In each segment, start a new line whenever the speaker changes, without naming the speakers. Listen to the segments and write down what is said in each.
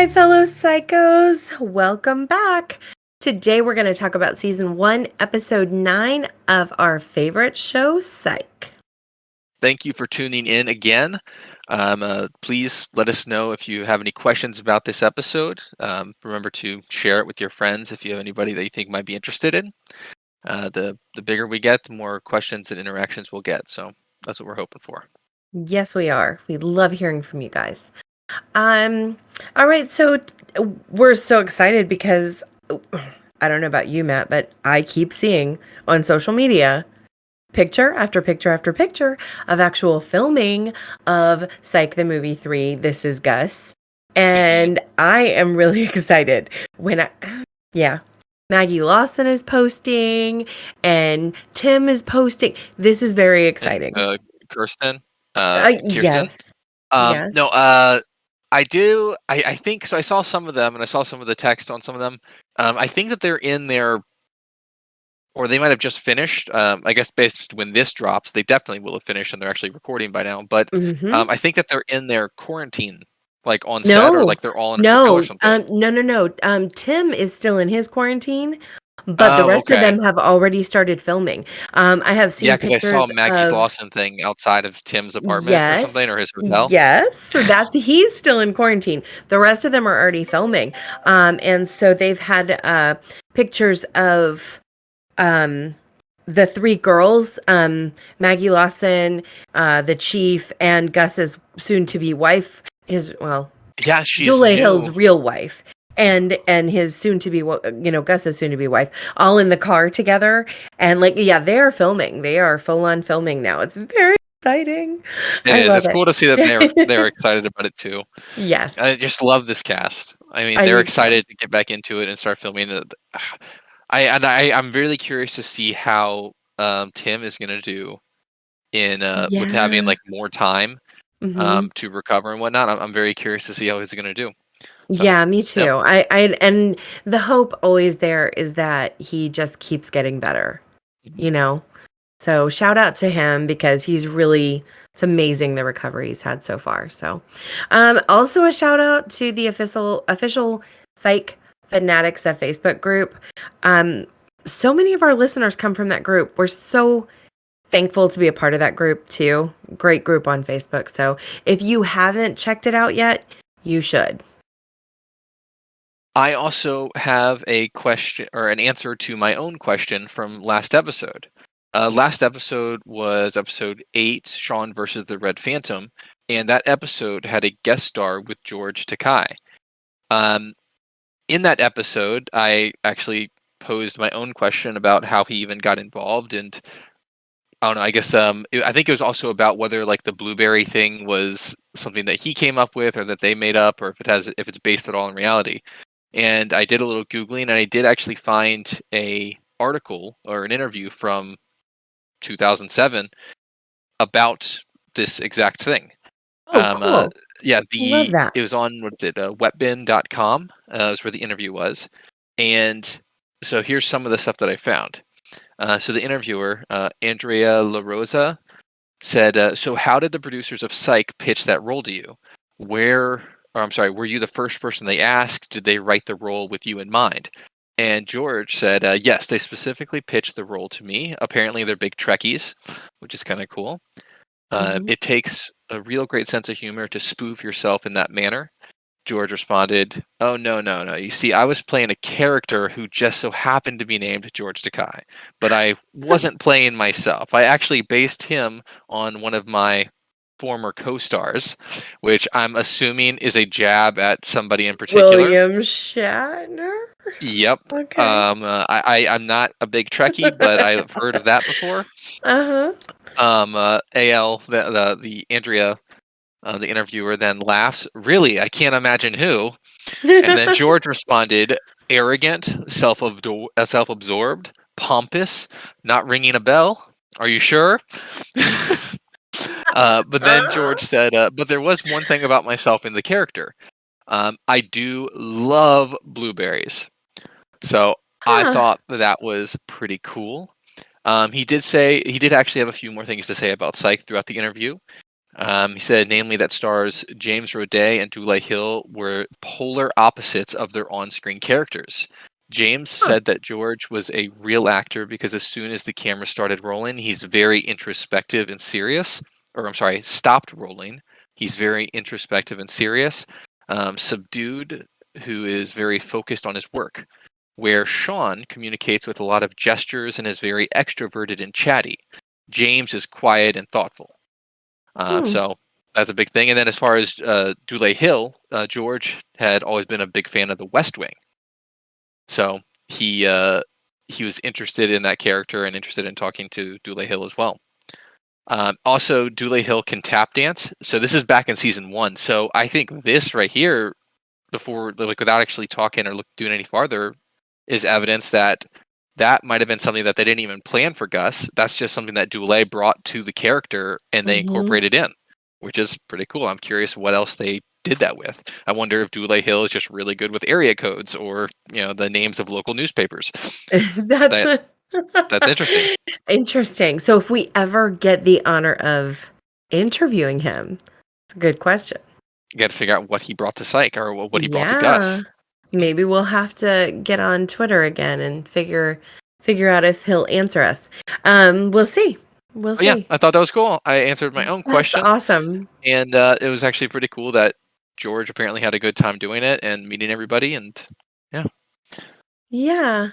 Hi, fellow psychos. Welcome back. Today we're going to talk about season 1, episode 9 of our favorite show, Psych.
Thank you for tuning in again. Please let us know if you have any questions about this episode. Remember to share it with your friends if you have anybody that you think might be interested in. The bigger we get, the more questions and interactions we'll get. So that's what we're hoping for.
Yes, we are. We love hearing from you guys. All right, so we're so excited because I don't know about you, Matt, but I keep seeing on social media picture after picture after picture of actual filming of Psych the Movie 3, This Is Gus. And I am really excited Maggie Lawson is posting and Tim is posting. This is very exciting.
And, Kirsten?
Yes.
No, I do. I think so. I saw some of them, and I saw some of the text on some of them. I think that they're in there, or they might have just finished. I guess based when this drops, they definitely will have finished, and they're actually recording by now. But I think that they're in their quarantine, like on set, or like they're all in a hotel or something.
No. Tim is still in his quarantine, but the rest of them have already started filming. I have seen
because I saw Maggie's Lawson thing outside of Tim's apartment or something, or his hotel.
Yes, so he's still in quarantine. The rest of them are already filming, and so they've had pictures of the three girls, Maggie Lawson, the chief, and Gus's soon-to-be wife. She's Julie Hill's real wife, and his soon-to-be, Gus's soon-to-be wife, all in the car together, and they are filming. They are full-on filming now. It's very exciting.
It's cool to see that they're excited about it too.
Yes,
I just love this cast. I mean, they're excited to get back into it and start filming it. I'm really curious to see how Tim is going to do in with having like more time to recover and whatnot. I'm very curious to see how he's going to do.
So, yeah, me too. Yeah. I and the hope always there is that he just keeps getting better, So shout out to him because it's amazing the recovery he's had so far. So also a shout out to the official Psych Fanatics at Facebook group. So many of our listeners come from that group. We're so thankful to be a part of that group too. Great group on Facebook. So if you haven't checked it out yet, you should.
I also have a question or an answer to my own question from last episode. Last episode was episode 8, Sean versus the Red Phantom, and that episode had a guest star with George Takei. In that episode, I actually posed my own question about how he even got involved, and I don't know. I guess I think it was also about whether like the blueberry thing was something that he came up with, or that they made up, or if it's based at all in reality. And I did a little Googling, and I did actually find a article or an interview from 2007 about this exact thing.
Oh, cool.
Love that. It was on wetbin.com is where the interview was. And so here's some of the stuff that I found. So the interviewer, Andrea La Rosa, said, so how did the producers of Psych pitch that role to you? Were you the first person they asked? Did they write the role with you in mind? And George said, yes, they specifically pitched the role to me. Apparently they're big Trekkies, which is kind of cool. It takes a real great sense of humor to spoof yourself in that manner. George responded, oh, no. You see, I was playing a character who just so happened to be named George Takei, but I wasn't playing myself. I actually based him on one of my former co-stars, which I'm assuming is a jab at somebody in particular.
William Shatner?
Yep. Okay. I'm not a big Trekkie, but I've heard of that before. AL, the Andrea, the interviewer, then laughs. Really, I can't imagine who. And then George responded, arrogant, self-absorbed, pompous, not ringing a bell. Are you sure? But then George said, but there was one thing about myself in the character. I do love blueberries. So I thought that was pretty cool. He did actually have a few more things to say about Psych throughout the interview. He said, namely, that stars James Roday and Dule Hill were polar opposites of their on-screen characters. James said that George was a real actor because as soon as the camera started rolling, he's very introspective and serious. Or, I'm sorry, stopped rolling. He's very introspective and serious. Subdued, who is very focused on his work. Where Sean communicates with a lot of gestures and is very extroverted and chatty. James is quiet and thoughtful. So that's a big thing. And then as far as Dule Hill, George had always been a big fan of the West Wing. So he was interested in that character and interested in talking to Dule Hill as well. Also, Dule Hill can tap dance. So this is back in season 1. So I think this right here, before, like, without actually talking or doing any farther, is evidence that might have been something that they didn't even plan for Gus. That's just something that Dule brought to the character and they incorporated in, which is pretty cool. I'm curious what else they did that with. I wonder if Dule Hill is just really good with area codes or, the names of local newspapers. That's interesting.
Interesting. So if we ever get the honor of interviewing him, it's a good question.
You got to figure out what he brought to Psych or what he brought to Gus.
Maybe we'll have to get on Twitter again and figure out if he'll answer us. We'll see. We'll see.
Yeah, I thought that was cool. I answered my own question.
Awesome.
And it was actually pretty cool that George apparently had a good time doing it and meeting everybody. And yeah.
Yeah.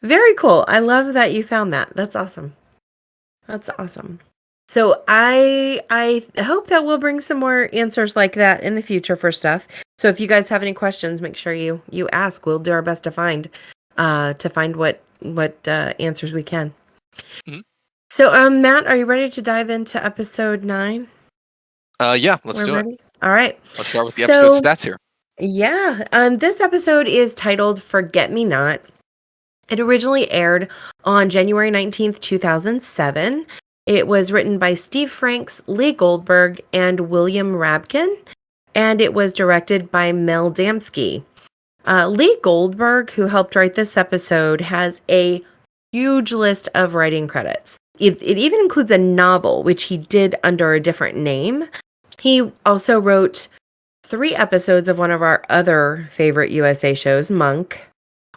Very cool. I love that you found that. That's awesome. That's awesome. So I hope that we'll bring some more answers like that in the future for stuff. So if you guys have any questions, make sure you ask. We'll do our best to find what answers we can. Mm-hmm. So Matt, are you ready to dive into episode 9?
Yeah, let's do it.
All right.
Let's start with the episode stats here.
Yeah. This episode is titled Forget Me Not. It originally aired on January 19th, 2007. It was written by Steve Franks, Leigh Goldberg, and William Rapkin, and it was directed by Mel Damsky. Leigh Goldberg, who helped write this episode, has a huge list of writing credits. It even includes a novel, which he did under a different name. He also wrote 3 episodes of one of our other favorite USA shows, Monk,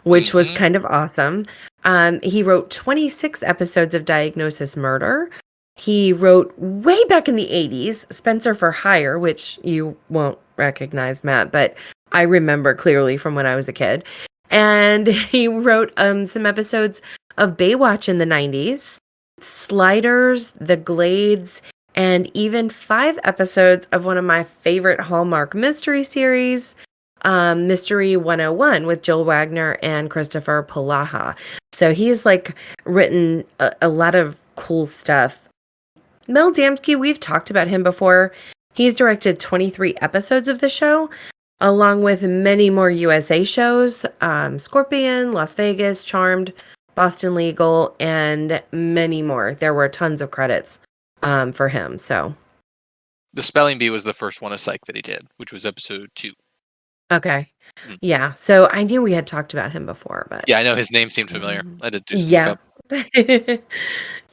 which was kind of awesome. He wrote 26 episodes of Diagnosis Murder. He wrote way back in the 80s, Spencer for Hire, which you won't recognize, Matt, but I remember clearly from when I was a kid. And he wrote some episodes of Baywatch in the 90s, Sliders, The Glades, and even 5 episodes of one of my favorite Hallmark mystery series, Mystery 101 with Jill Wagner and Christopher Polaha. So he's written a lot of cool stuff. Mel Damsky, we've talked about him before. He's directed 23 episodes of the show, along with many more USA shows, Scorpion, Las Vegas, Charmed, Boston Legal, and many more. There were tons of credits for him. So
the Spelling Bee was the first one of Psych that he did, which was episode 2.
Okay. Yeah. So I knew we had talked about him before, but
yeah, I know his name seemed familiar. I did do some
lookup.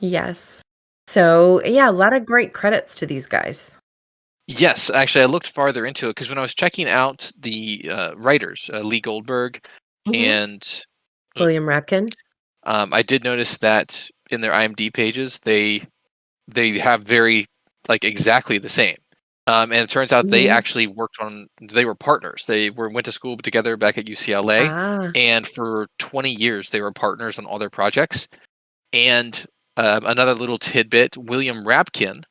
Yes. So yeah, a lot of great credits to these guys.
Yes, actually, I looked farther into it because when I was checking out the writers, Leigh Goldberg and
William Rapkin,
I did notice that in their IMDb pages, they have very exactly the same. And it turns out they actually they were partners. They went to school together back at UCLA. And for 20 years, they were partners on all their projects. And another little tidbit, William Rapkin,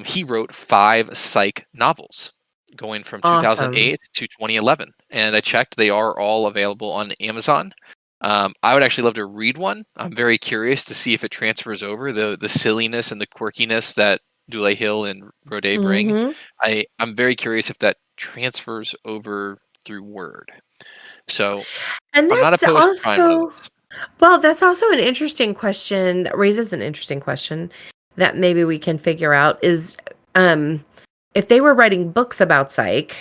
he wrote 5 Psych novels going from 2008 to 2011. And I checked, they are all available on Amazon. I would actually love to read one. I'm very curious to see if it transfers over the silliness and the quirkiness that Dule Hill and Roday bring. I'm very curious if that transfers over through Word. So
and
I'm not opposed to trying one of those.
Well, that's also an interesting question. That raises an interesting question that maybe we can figure out is if they were writing books about Psych,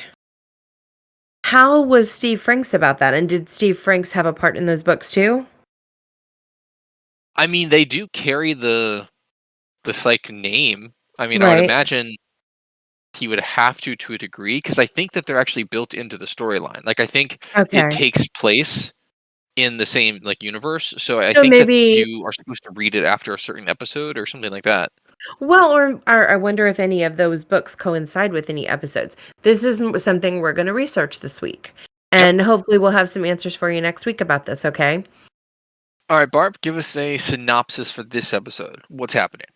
how was Steve Franks about that? And did Steve Franks have a part in those books too?
I mean, they do carry the Psych name. I mean, I would imagine he would have to a degree, because I think that they're actually built into the storyline. Like, I think it
Okay.
takes place in the same like universe, so I
So
think that
maybe,
you are supposed to read it after a certain episode or something like that.
well, or I wonder if any of those books coincide with any episodes. This is something we're going to research this week.
Yep.
And hopefully we'll have some answers for you next week about this, okay?
All right, Barb, give us a synopsis for this episode. What's happening?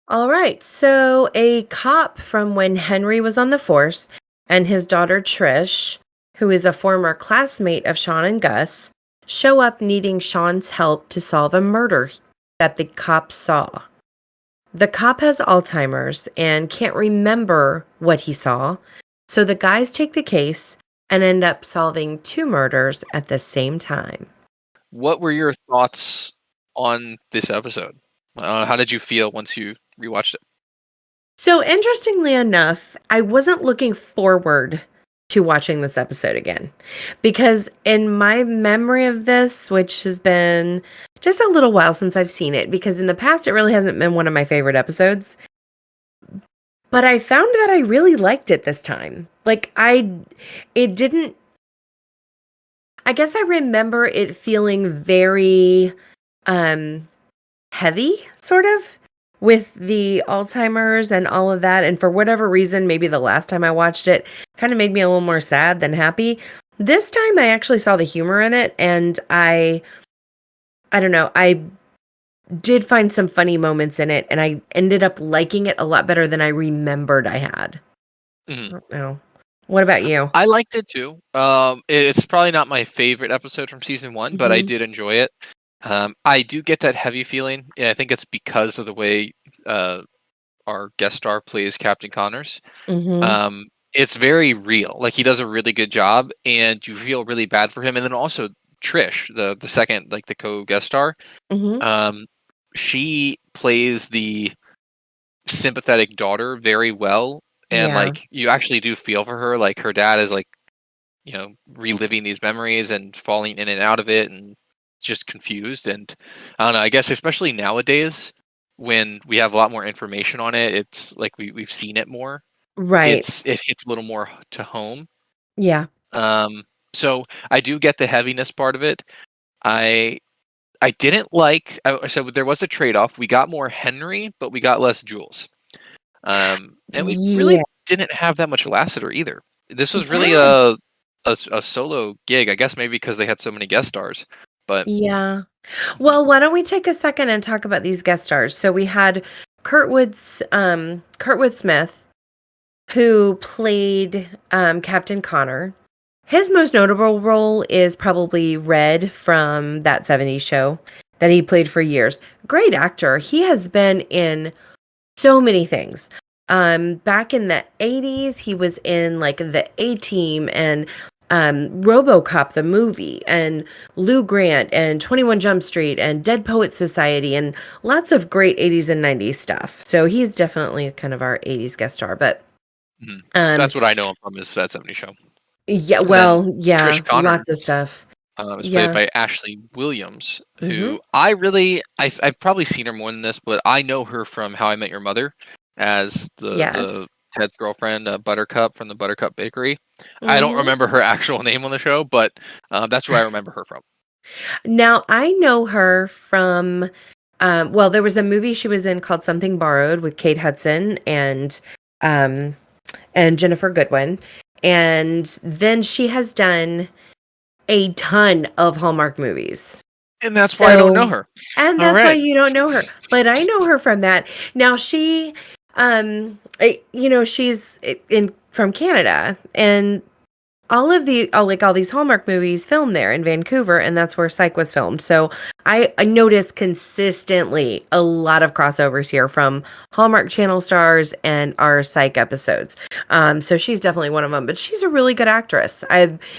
All right. So, a cop from when Henry was on the force and his daughter Trish, who is a former classmate of Sean and Gus, show up needing Sean's help to solve a murder that the cop saw. The cop has Alzheimer's and can't remember what he saw, so the guys take the case and end up solving two murders at the same time.
What were your thoughts on this episode? How did you feel once you rewatched it?
So, interestingly enough, I wasn't looking forward to watching this episode again because, in my memory of this, which has been just a little while since I've seen it, because in the past it really hasn't been one of my favorite episodes, but I found that I really liked it this time. It didn't, I guess I remember it feeling very heavy, sort of, with the Alzheimer's and all of that. And for whatever reason, maybe the last time I watched it kind of made me a little more sad than happy. This time I actually saw the humor in it, and I don't know, I did find some funny moments in it, and I ended up liking it a lot better than I remembered I had. I don't know. What about you?
I liked it too. It's probably not my favorite episode from season 1, but I
Mhm.
did enjoy it. I do get that heavy feeling. Yeah, I think it's because of the way our guest star plays Captain Connors.
Mhm.
It's very real. Like, he does a really good job, and you feel really bad for him. And then also Trish, the second, like, the co-guest star,
Mhm.
um, she plays the sympathetic daughter very well, and
Yeah.
like, you actually do feel for her. Like, her dad is like, reliving these memories and falling in and out of it and just confused. And I don't know, I guess especially nowadays when we have a lot more information on it, it's like we've seen it more.
Right.
It hits a little more to home.
Yeah.
Um, so I do get the heaviness part of it. I I didn't like. So there was a trade off. We got more Henry, but we got less Jules. And we really
Yeah.
didn't have that much Lassiter either. This was really
Yes.
a solo gig, I guess, maybe because they had so many guest stars. But
Yeah. Well, why don't we take a second and talk about these guest stars? So we had Kurtwood Smith, who played Captain Connor. His most notable role is probably Red from That 70s Show that he played for years. Great actor. He has been in so many things. Back in the 80s, he was in like the A-Team and RoboCop the movie, and Lou Grant and 21 Jump Street and Dead Poet Society, and lots of great 80s and 90s stuff. So he's definitely kind of our 80s guest star. But
that's what I know him from, is That 70 Show.
yeah,
And then
well, yeah,
Trish Connors
lots of stuff.
is played
Yeah.
by Ashley Williams,
Mm-hmm.
who I've probably seen her more than this, but I know her from How I Met Your Mother as the
Yes.
Ted's girlfriend, Buttercup from the Buttercup Bakery. I don't
Mm-hmm.
remember her actual name on the show, but that's where I remember her from.
Now I know her from well, there was a movie she was in called Something Borrowed with Kate Hudson um and Jennifer Goodwin. And then she has done a ton of Hallmark movies.
And that's why I don't know
So,
her.
and
All
that's why
right.
you don't know her, but I know her from that. Now she's in from Canada, and all these Hallmark movies filmed there in Vancouver, and that's where Psych was filmed. So I notice consistently a lot of crossovers here from Hallmark Channel stars and our Psych episodes. So she's definitely one of them, but she's a really good actress.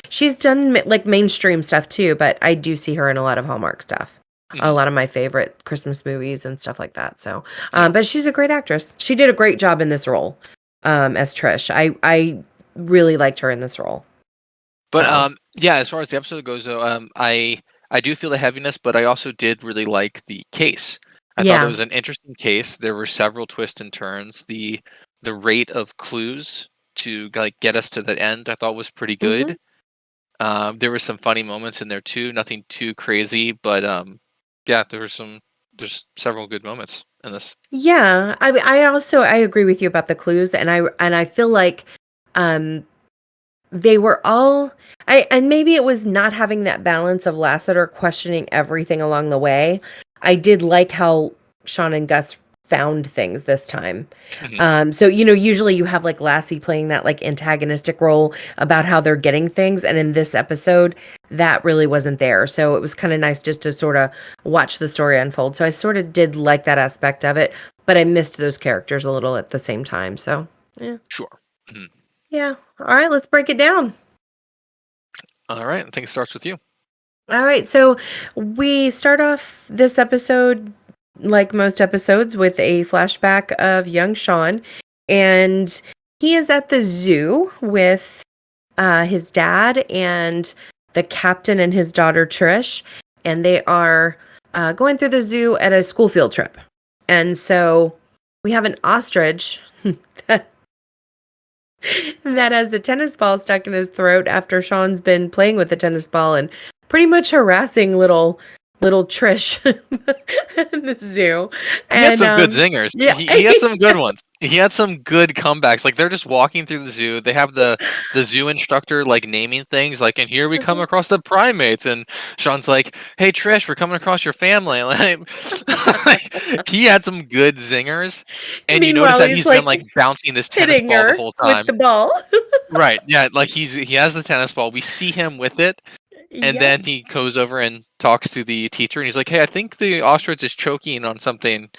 She's done like mainstream stuff too, but I do see her in a lot of Hallmark stuff. A
Mhm.
lot of my favorite Christmas movies and stuff like that. So,
Yeah.
but she's a great actress. She did a great job in this role, as Trish. I really liked her in this role.
But
So,
yeah, as far as the episode goes, though, I do feel the heaviness, but I also did really like the case. I thought it
yeah.
was an interesting case. There were several twists and turns. The the rate of clues to like get us to the end, I thought was pretty good. There were some funny moments in there too, nothing too crazy, but yeah, there's several good moments in this.
Yeah, I agree with you about the clues, and I feel like they were all and maybe it was not having that balance of Lassiter questioning everything along the way. I did like how Sean and Gus found things this time. So usually you have like Lassie playing that like antagonistic role about how they're getting things, and in this episode that really wasn't there. So it was kind of nice just to sort of watch the story unfold. So I sort of did like that aspect of it, but I missed those characters a little at the same time. So yeah.
Sure. Mm-hmm.
Yeah. All right, let's break it down.
All right, I think it starts with you.
All right, so we start off this episode, like most episodes, with a flashback of young Sean, and he is at the zoo with his dad and the captain and his daughter Trish, and they are going through the zoo at a school field trip. And so we have an ostrich that has a tennis ball stuck in his throat after Sean's been playing with the tennis ball and pretty much harassing little Trish in the zoo.
He had some good zingers.
Yeah,
he had some good ones. He had some good comebacks. Like they're just walking through the zoo. They have the zoo instructor like naming things like, and here we come across the primates. And Sean's like, hey Trish, we're coming across your family. Like, he had some good zingers. And you notice that he's been like bouncing this tennis ball the whole time.
With the ball.
Right. Yeah. Like he has the tennis ball. We see him with it. And then he goes over and talks to the teacher, and he's like, "Hey, I think the ostrich is choking on something."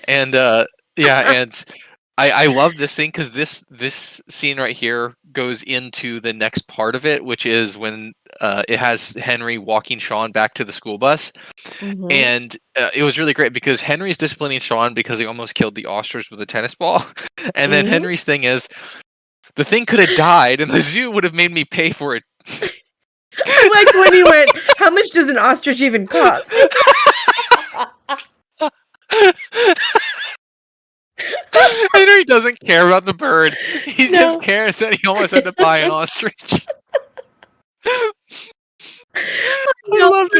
And and I love this scene because this scene right here goes into the next part of it, which is when it has Henry walking Sean back to the school bus, and it was really great because Henry's disciplining Sean because he almost killed the ostrich with a tennis ball, and then Henry's thing is, the thing could have died, and the zoo would have made me pay for it.
I like when he went, how much does an ostrich even cost?
Henry doesn't care about the bird. He just cares that he almost had to buy an ostrich. I loved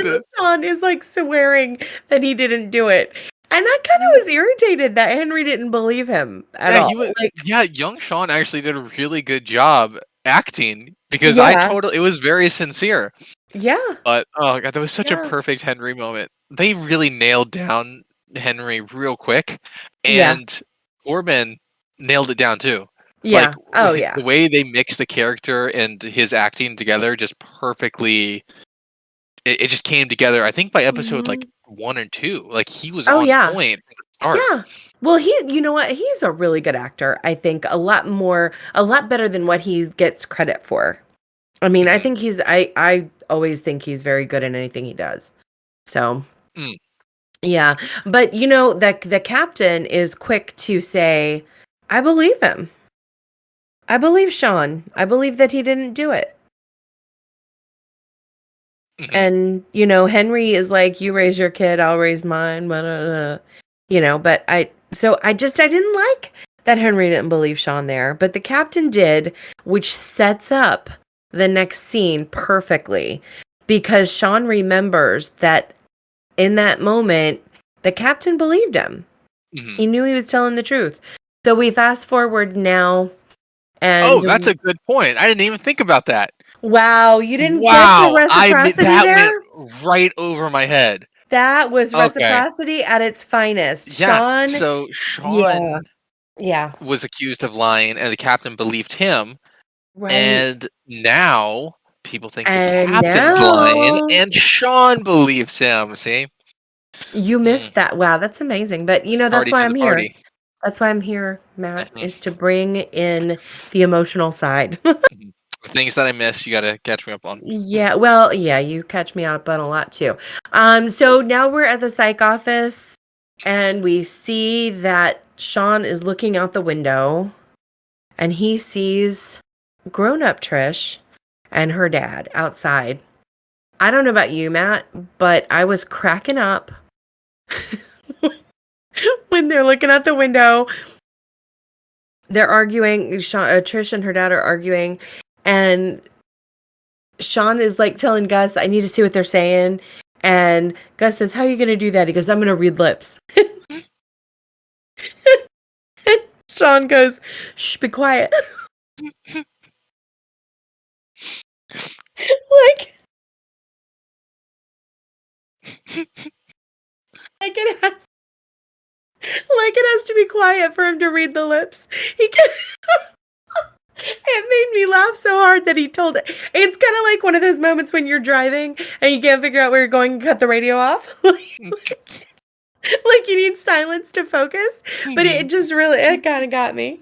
it.
Sean is like swearing that he didn't do it. And I kind of was irritated that Henry didn't believe him at all.
Young Sean actually did a really good job acting because it was very sincere.
Yeah.
But oh god, that was such a perfect Henry moment. They really nailed down Henry real quick, and Corbin nailed it down too.
Yeah.
The way they mixed the character and his acting together just perfectly. It just came together. I think by episode like 1 or 2, like he was on point.
Yeah. Well, you know what? He's a really good actor. I think a lot better than what he gets credit for. I mean, I think I always think he's very good in anything he does. So, yeah. But the captain is quick to say, I believe him. I believe Sean. I believe that he didn't do it. And, Henry is like, you raise your kid, I'll raise mine, but I didn't like that Henry didn't believe Sean there, but the captain did, which sets up the next scene perfectly because Sean remembers that in that moment, the captain believed him. He knew he was telling the truth. So we fast forward now. And
that's a good point. I didn't even think about that.
Wow, you didn't get the reciprocity there?
Went right over my head.
That was reciprocity at its finest.
Yeah, Sean was accused of lying, and the captain believed him. Right. And now people think the captain's lying, and Sean believes him. See?
You missed that. Wow, that's amazing. But, that's why I'm here. That's why I'm here, Matt, is to bring in the emotional side.
Things that I missed, you got to catch me up on.
Yeah, well, you catch me up on a lot too. So now we're at the psych office, and we see that Sean is looking out the window, and he sees grown-up Trish and her dad outside. I don't know about you, Matt, but I was cracking up when they're looking out the window, they're arguing. Trish and her dad are arguing, and Sean is like telling Gus, "I need to see what they're saying." And Gus says, "How are you going to do that?" He goes, "I'm going to read lips." Sean goes, "Shh, be quiet." like, it has to be quiet for him to read the lips. He can. It made me laugh so hard that he told it. It's kind of like one of those moments when you're driving and you can't figure out where you're going and cut the radio off. Like you need silence to focus, but it just really, it kind of got me.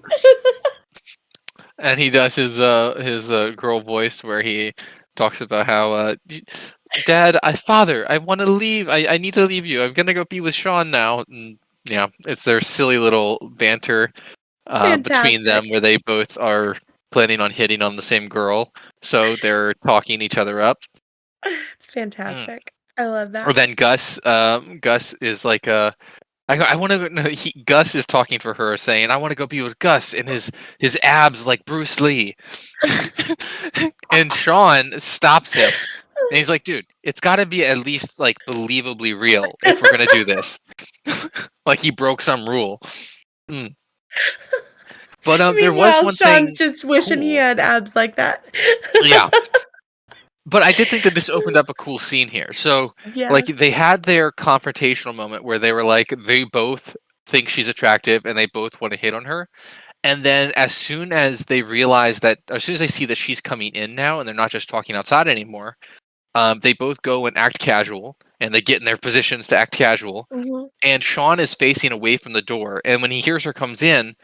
And he does his girl voice where he talks about how Dad, Father, I want to leave. I need to leave you. I'm gonna go be with Sean now. And yeah, it's their silly little banter between them where they both are planning on hitting on the same girl, so they're talking each other up.
It's fantastic. I love that.
Or then Gus is like I want to know. Gus is talking for her, saying, "I want to go be with Gus," and his abs like Bruce Lee. And Sean stops him, and he's like, "Dude, it's got to be at least like believably real if we're gonna do this." Like he broke some rule. But there was one
Sean's
thing.
just wishing he had abs like that.
Yeah. But I did think that this opened up a cool scene here. So, like, they had their confrontational moment where they were like, they both think she's attractive and they both want to hit on her. And then as soon as they realize that, as soon as they see that she's coming in now and they're not just talking outside anymore, they both go and act casual and they get in their positions to act casual.
Mm-hmm.
And Sean is facing away from the door. And when he hears her comes in,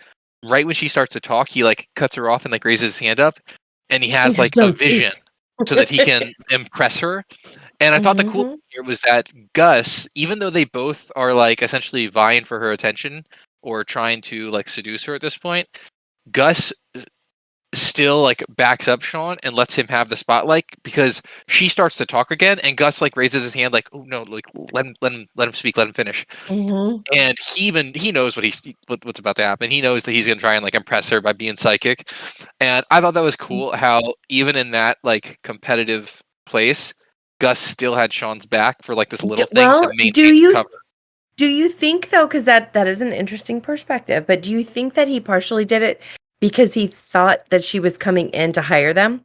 right when she starts to talk, he like cuts her off and like raises his hand up. And he has like a vision so that he can impress her. And I thought the cool thing here was that Gus, even though they both are like essentially vying for her attention or trying to like seduce her at this point, Gus still like backs up Sean and lets him have the spotlight because she starts to talk again and Gus like raises his hand like, oh no, like let him speak, let him finish. And he knows what's about to happen. He knows that he's gonna try and like impress her by being psychic. And I thought that was cool how even in that like competitive place, Gus still had Sean's back for like this little thing to maintain cover.
Do you think though, because that is an interesting perspective, but do you think that he partially did it because he thought that she was coming in to hire them?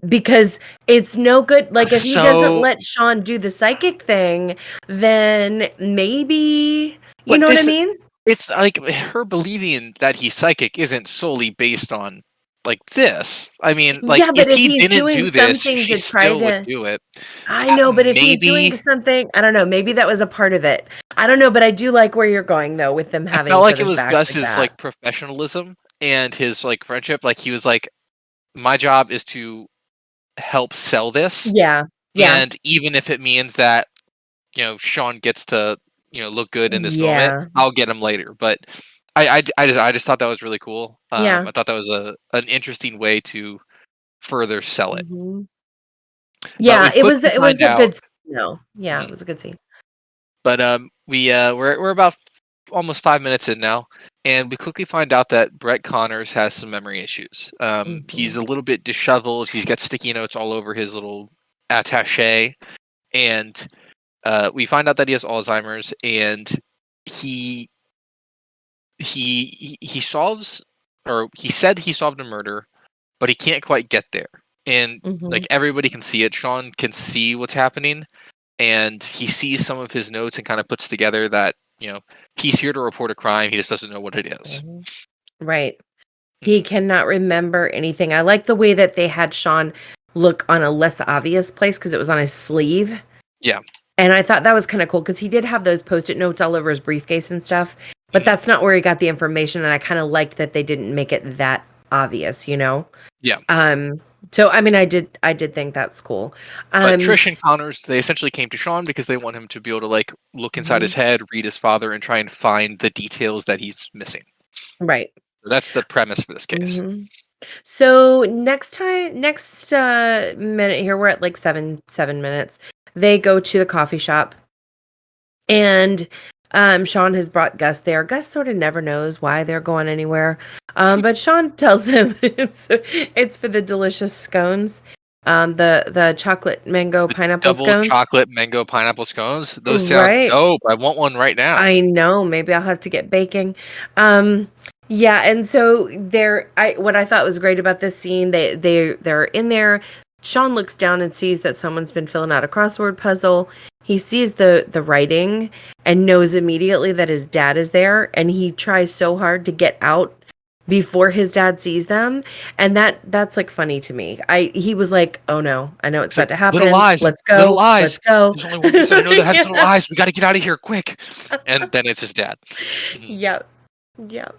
Because it's no good. Like if he doesn't let Sean do the psychic thing, then maybe you know what I mean?
It's like her believing that he's psychic isn't solely based on like this. I mean, like
yeah, but
if
he
didn't
doing
do this,
something
she
to try
still
to
would do it.
I know, but if he's doing something, I don't know. Maybe that was a part of it. I don't know, but I do like where you're going though with them having.
I felt like it was Gus's like professionalism and his like friendship. Like he was like, my job is to help sell this.
Yeah.
And even if it means that, Sean gets to, look good in this moment, I'll get him later. But I just thought that was really cool. I thought that was an interesting way to further sell it.
Yeah, it was a good it was a good scene.
But we're about almost 5 minutes in now, and we quickly find out that Brett Connors has some memory issues. He's a little bit disheveled. He's got sticky notes all over his little attaché, and we find out that he has Alzheimer's, and he solves, or he said he solved a murder, but he can't quite get there. And like everybody can see it. Sean can see what's happening, and he sees some of his notes and kind of puts together that he's here to report a crime. He just doesn't know what it is.
Right. He cannot remember anything. I like the way that they had Sean look on a less obvious place because it was on his sleeve.
Yeah.
And I thought that was kind of cool because he did have those Post-it notes all over his briefcase and stuff, but that's not where he got the information. And I kind of liked that they didn't make it that obvious,
Yeah.
So I mean, I did think that's cool.
But Trish and Connors, they essentially came to Sean because they want him to be able to like look inside his head, read his father, and try and find the details that he's missing.
Right.
So that's the premise for this case.
So next minute here, we're at like seven minutes. They go to the coffee shop, and Sean has brought Gus there. Gus sort of never knows why they're going anywhere. But Sean tells him it's for the delicious scones. The chocolate mango pineapple
Double
scones.
chocolate mango pineapple scones. Those sound
Right.
dope. I want one right now.
I know. Maybe I'll have to get baking. Yeah, and so what I thought was great about this scene, they're in there. Sean looks down and sees that someone's been filling out a crossword puzzle. He sees the writing and knows immediately that his dad is there, and he tries so hard to get out before his dad sees them, and that's like funny to me. He was like, "Oh no, I know it's about to happen.
Little eyes,
Let's
little
go,
eyes.
let's go."
There's only one person I know that has
Yeah.
little eyes. We got to get out of here quick. And then it's his dad.
Yep. Yep.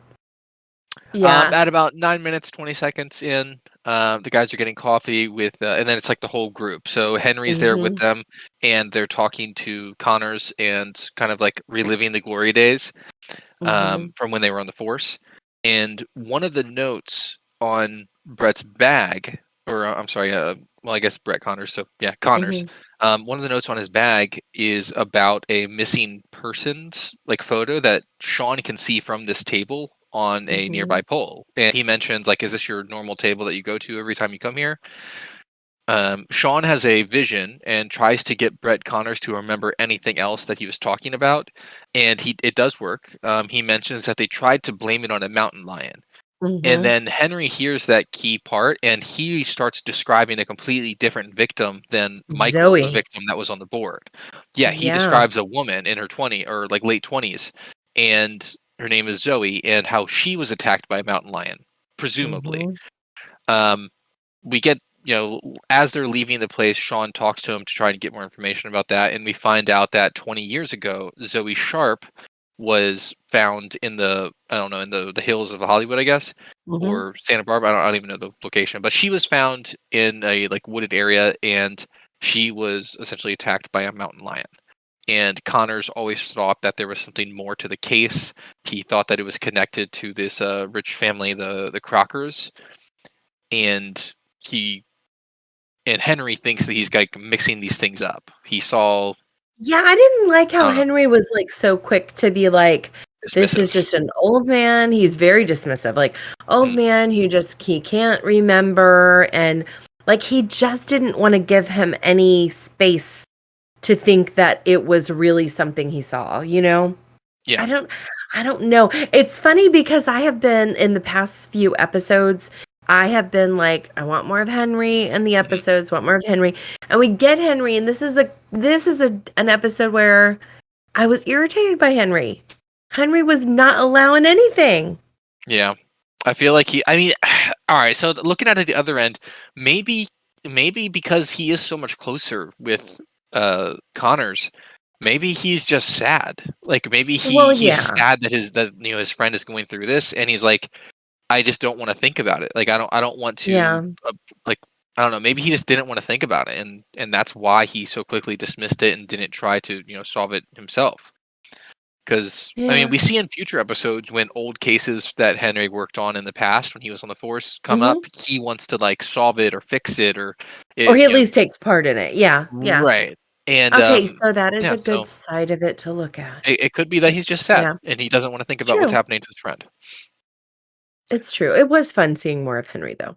Yeah.
At about 9 minutes, 20 seconds in, the guys are getting coffee with, and then it's like the whole group. So Henry's there with them, and they're talking to Connors and kind of like reliving the glory days from when they were on the force. And one of the notes on Brett's bag, or I'm sorry, well, I guess Brett Connors. So yeah, Connors. One of the notes on his bag is about a missing persons like photo that Sean can see from this table on a nearby pole. And he mentions like, is this your normal table that you go to every time you come here? Sean has a vision and tries to get Brett Connors to remember anything else that he was talking about, and it does work. He mentions that they tried to blame it on a mountain lion, and then Henry hears that key part, and he starts describing a completely different victim than Michael, the
Zoe.
victim that was on the board. Yeah, he describes a woman in her or like late 20s, and her name is Zoe, and how she was attacked by a mountain lion, presumably. We get, as they're leaving the place, Sean talks to him to try to get more information about that, and we find out that 20 years ago, Zoe Sharp was found in the hills of Hollywood, I guess, or Santa Barbara. I don't even know the location, but she was found in a like wooded area, and she was essentially attacked by a mountain lion. And Connors always thought that there was something more to the case. He thought that it was connected to this rich family, the Crockers, and Henry thinks that he's like mixing these things up. He saw.
Yeah, I didn't like how Henry was like so quick to be like, this is just an old man. He's very dismissive, like old man who he can't remember, and like he just didn't want to give him any space to think that it was really something he saw, Yeah. I don't know. It's funny because I have been in the past few episodes, I have been like, I want more of Henry in the episodes, want more of Henry. And we get Henry, and this is an episode where I was irritated by Henry. Henry was not allowing anything.
Yeah. I feel like all right, so looking at it the other end, maybe because he is so much closer with Connors, maybe he's just sad. Like maybe he's sad that his friend is going through this, and he's like, I just don't want to think about it. Like I don't want to like I don't know, maybe he just didn't want to think about it, and that's why he so quickly dismissed it and didn't try to, solve it himself. Because I mean, we see in future episodes when old cases that Henry worked on in the past when he was on the force come up, he wants to like solve it or fix it or
he at least takes part in it. Yeah.
Right. And
okay, so that is a good side of it to look at.
It could be that he's just sad and he doesn't want to think about what's happening to his friend.
It's true. It was fun seeing more of Henry, though.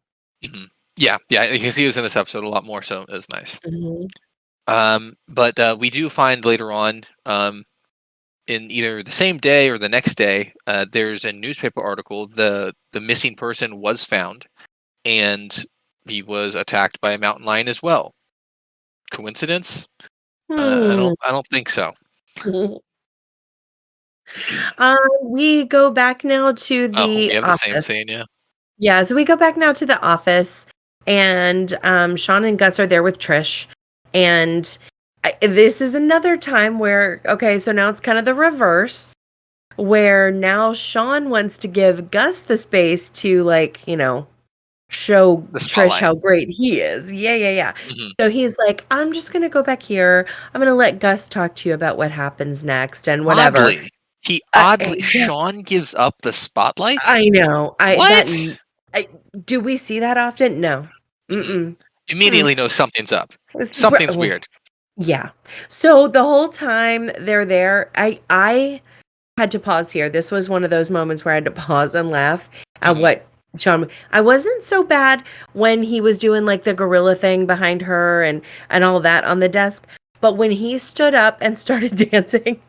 Yeah, because he was in this episode a lot more, so it was nice. But we do find later on, in either the same day or the next day, there's a newspaper article. The missing person was found, and he was attacked by a mountain lion as well. Coincidence? I don't think so.
We go back now to the
we have
office.
the same scene,
Yeah, so we go back now to the office, and Sean and Gus are there with Trish, and this is another time where, okay, so now it's kind of the reverse, where now Sean wants to give Gus the space to, like, show Trish how great he is. Yeah. So he's like, I'm just going to go back here. I'm going to let Gus talk to you about what happens next and whatever.
Sean gives up the spotlight?
I know.
What?
Do we see that often? No.
Immediately know something's up. Something's weird.
Yeah. So the whole time they're there, I had to pause here. This was one of those moments where I had to pause and laugh at what Sean. I wasn't so bad when he was doing like the gorilla thing behind her and all that on the desk, but when he stood up and started dancing,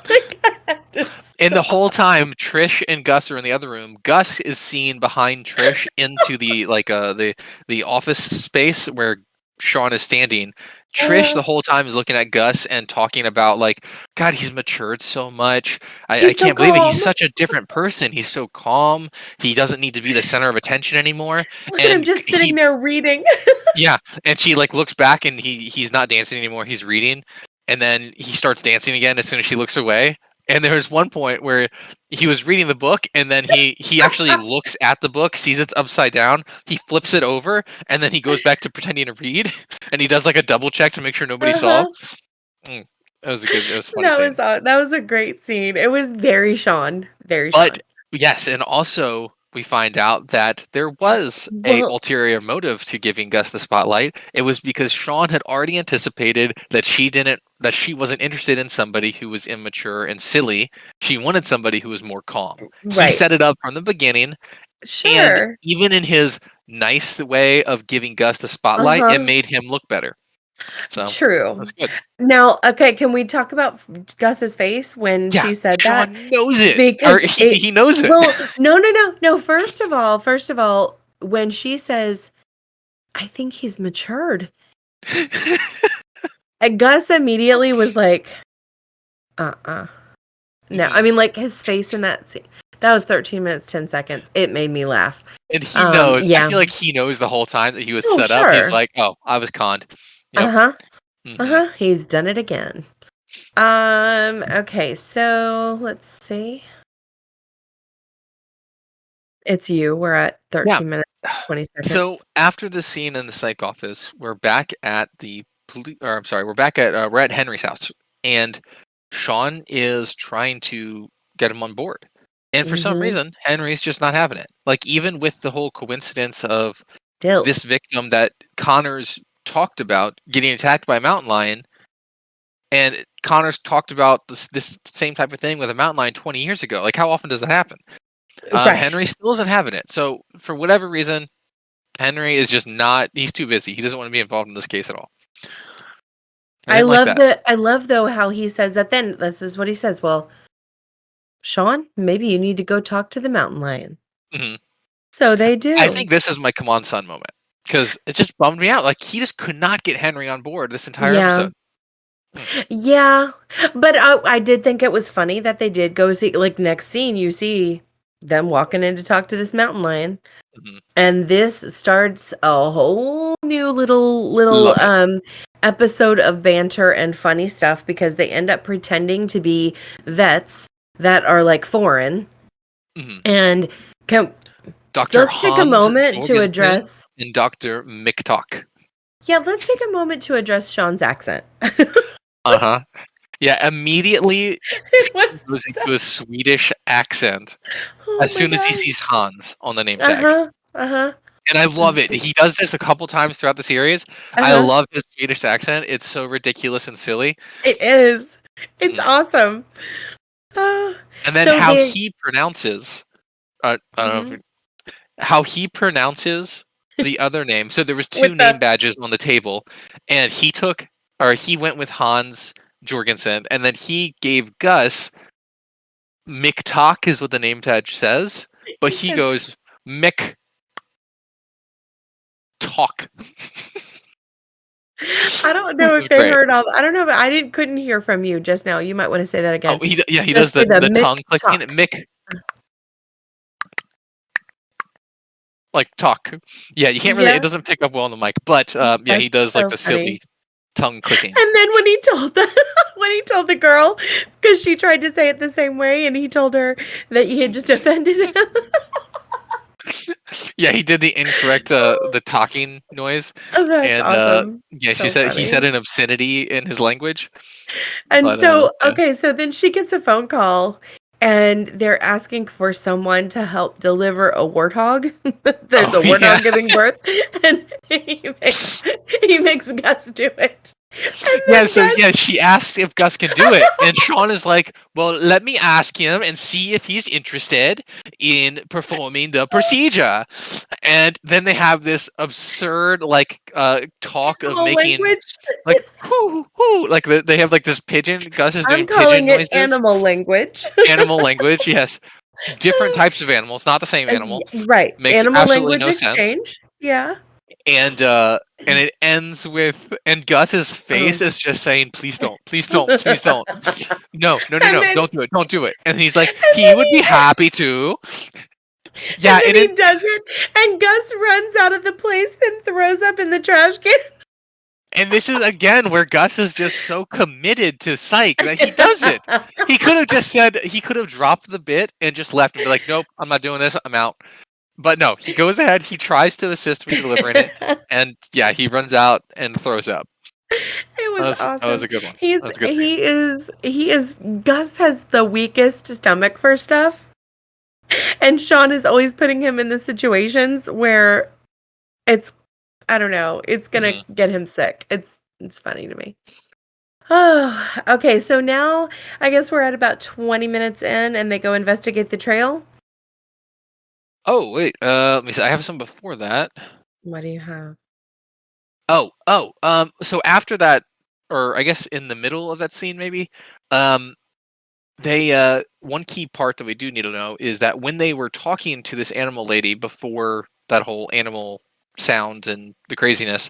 like I had to
And the
stop.
whole time, Trish and Gus are in the other room. Gus is seen behind Trish into the the office space where Sean is standing. Trish the whole time is looking at Gus and talking about like, God, he's matured so much. I
He's so
can't believe it. He's
calm.
such a different person. He's so calm. He doesn't need to be the center of attention anymore.
Look at him
And
just sitting there reading.
yeah, and she like looks back and he's not dancing anymore. He's reading, and then he starts dancing again as soon as she looks away. And there was one point where he was reading the book, and then he actually looks at the book, sees it's upside down. He flips it over, and then he goes back to pretending to read, and he does like a double check to make sure nobody saw. That was it was a funny scene.
That was a great scene. It was very Sean. Very
But
Sean.
yes, and also we find out that there was a ulterior motive to giving Gus the spotlight. It was because Sean had already anticipated that she wasn't interested in somebody who was immature and silly. She wanted somebody who was more calm. He
Right.
set it up from the beginning, and
Sure.
even in his nice way of giving Gus the spotlight, it made him look better. So
True.
that's good.
Now, okay, can we talk about Gus's face when
Yeah,
she said that?
Sean knows it, or
Because
he knows it.
well, no. First of all, when she says, "I think he's matured," and Gus immediately was like, No, I mean, like his face in that scene. That was 13 minutes, 10 seconds. It made me laugh.
And he knows.
Yeah.
I feel like he knows the whole time that he was
Oh,
set up. He's
sure.
like, "Oh, I was conned." Yep.
He's done it again. Okay, so let's see. It's you. We're at 13 minutes, 20 seconds.
So after the scene in the psych office, we're back at we're at Henry's house, and Sean is trying to get him on board. And for some reason, Henry's just not having it. Like, even with the whole coincidence of this victim that Connors talked about getting attacked by a mountain lion, and Connors talked about this same type of thing with a mountain lion 20 years ago. Like, how often does that happen?
Right.
Henry still isn't having it. So, for whatever reason, Henry is just not. He's too busy. He doesn't want to be involved in this case at all.
I love though how he says that. Then this is what he says. Well, Sean, maybe you need to go talk to the mountain lion. So they do.
I think this is my come on son moment, because it just bummed me out. Like, he just could not get Henry on board this entire episode.
Yeah, but I did think it was funny that they did go see. Like, next scene, you see them walking in to talk to this mountain lion, and this starts a whole new little episode of banter and funny stuff, because they end up pretending to be vets that are like foreign. And let's take a moment to address
and Dr. McTalk.
Yeah, let's take a moment to address Sean's accent.
Yeah, immediately it goes into a Swedish accent as soon as he sees Hans on the name tag. And I love it. He does this a couple times throughout the series. I love his Swedish accent. It's so ridiculous and silly.
It is. It's awesome.
And then how he pronounces I don't know how he pronounces the other name. So there was two name badges on the table, and he went with Hans Jorgensen, and then he gave Gus McTalk is what the name tag says, but he goes McTalk.
I don't know if they heard all. I don't know, but I couldn't hear from you just now. You might want to say that again.
Oh, he does the tongue clicking. Mick. Like talk. Yeah, you can't really. It doesn't pick up well on the mic, but he does like the silly tongue clicking.
And then when he told the girl, because she tried to say it the same way, and he told her that he had just offended him.
Yeah, he did the incorrect the talking noise.
Oh, that's awesome.
Yeah, so he said an obscenity in his language.
And so then she gets a phone call, and they're asking for someone to help deliver a warthog. There's
Oh
a
yeah.
warthog giving birth, and he makes Gus do it. And
Yeah,
then
so
Gus,
yeah, she asks if Gus can do it, and Sean is like, "Well, let me ask him and see if he's interested in performing the procedure." And then they have this absurd talk of
animal
making
language.
like whoo whoo, like they have like this pigeon. Gus is
I'm
doing pigeon
calling it
noises,
animal language.
animal language. Yes, different types of animals, not the same animal.
Right.
Makes
Animal
absolutely
language
no sense.
exchange. Yeah.
And it ends with and Gus's
Oh.
face is just saying, "Please don't, please don't, please don't, no, no, no,
And
no,
then
don't do it." And he's like,
and
he
then
would be happy to. Yeah,
then
and
he
it
does it, and Gus runs out of the place and throws up in the trash can.
and this is again where Gus is just so committed to Psych that he does it. He could have just said he could have dropped the bit and just left and be like, "Nope, I'm not doing this. I'm out." But no, he goes ahead. He tries to assist with delivering it, and yeah, he runs out and throws up.
It was
That was
awesome.
a good one.
He's
That was a good scene.
he is Gus has the weakest stomach for stuff. And Sean is always putting him in the situations where it's I don't know, it's gonna get him sick. It's funny to me. Oh, okay. So now I guess we're at about 20 minutes in and they go investigate the trail.
Oh wait, let me see. I have some before that.
What do you have?
So after that, or I guess in the middle of that scene, maybe, um, one key part that we do need to know is that when they were talking to this animal lady before that whole animal sound and the craziness,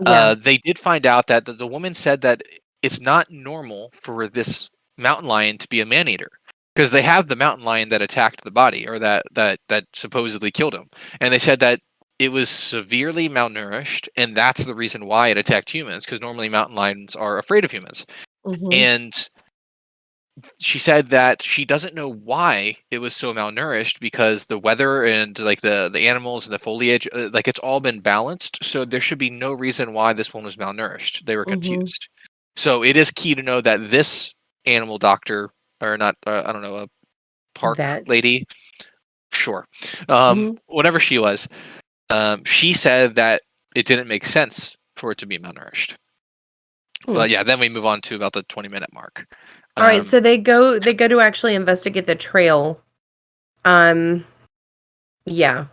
Yeah.
they did find out that the woman said that it's not normal for this mountain lion to be a man eater because they have the mountain lion that attacked the body or that supposedly killed him, and they said that it was severely malnourished, and that's the reason why it attacked humans because normally mountain lions are afraid of humans.
Mm-hmm.
And she said that she doesn't know why it was so malnourished because the weather and like the animals and the foliage like it's all been balanced, so there should be no reason why this one was malnourished. They were
Mm-hmm.
confused. So it is key to know that this animal doctor or not I don't know, a park
Vet.
lady, sure,
Mm-hmm.
whatever she was, she said that it didn't make sense for it to be malnourished.
Hmm.
But yeah, then we move on to about the 20-minute mark.
All right, so they go to actually investigate the trail. Yeah.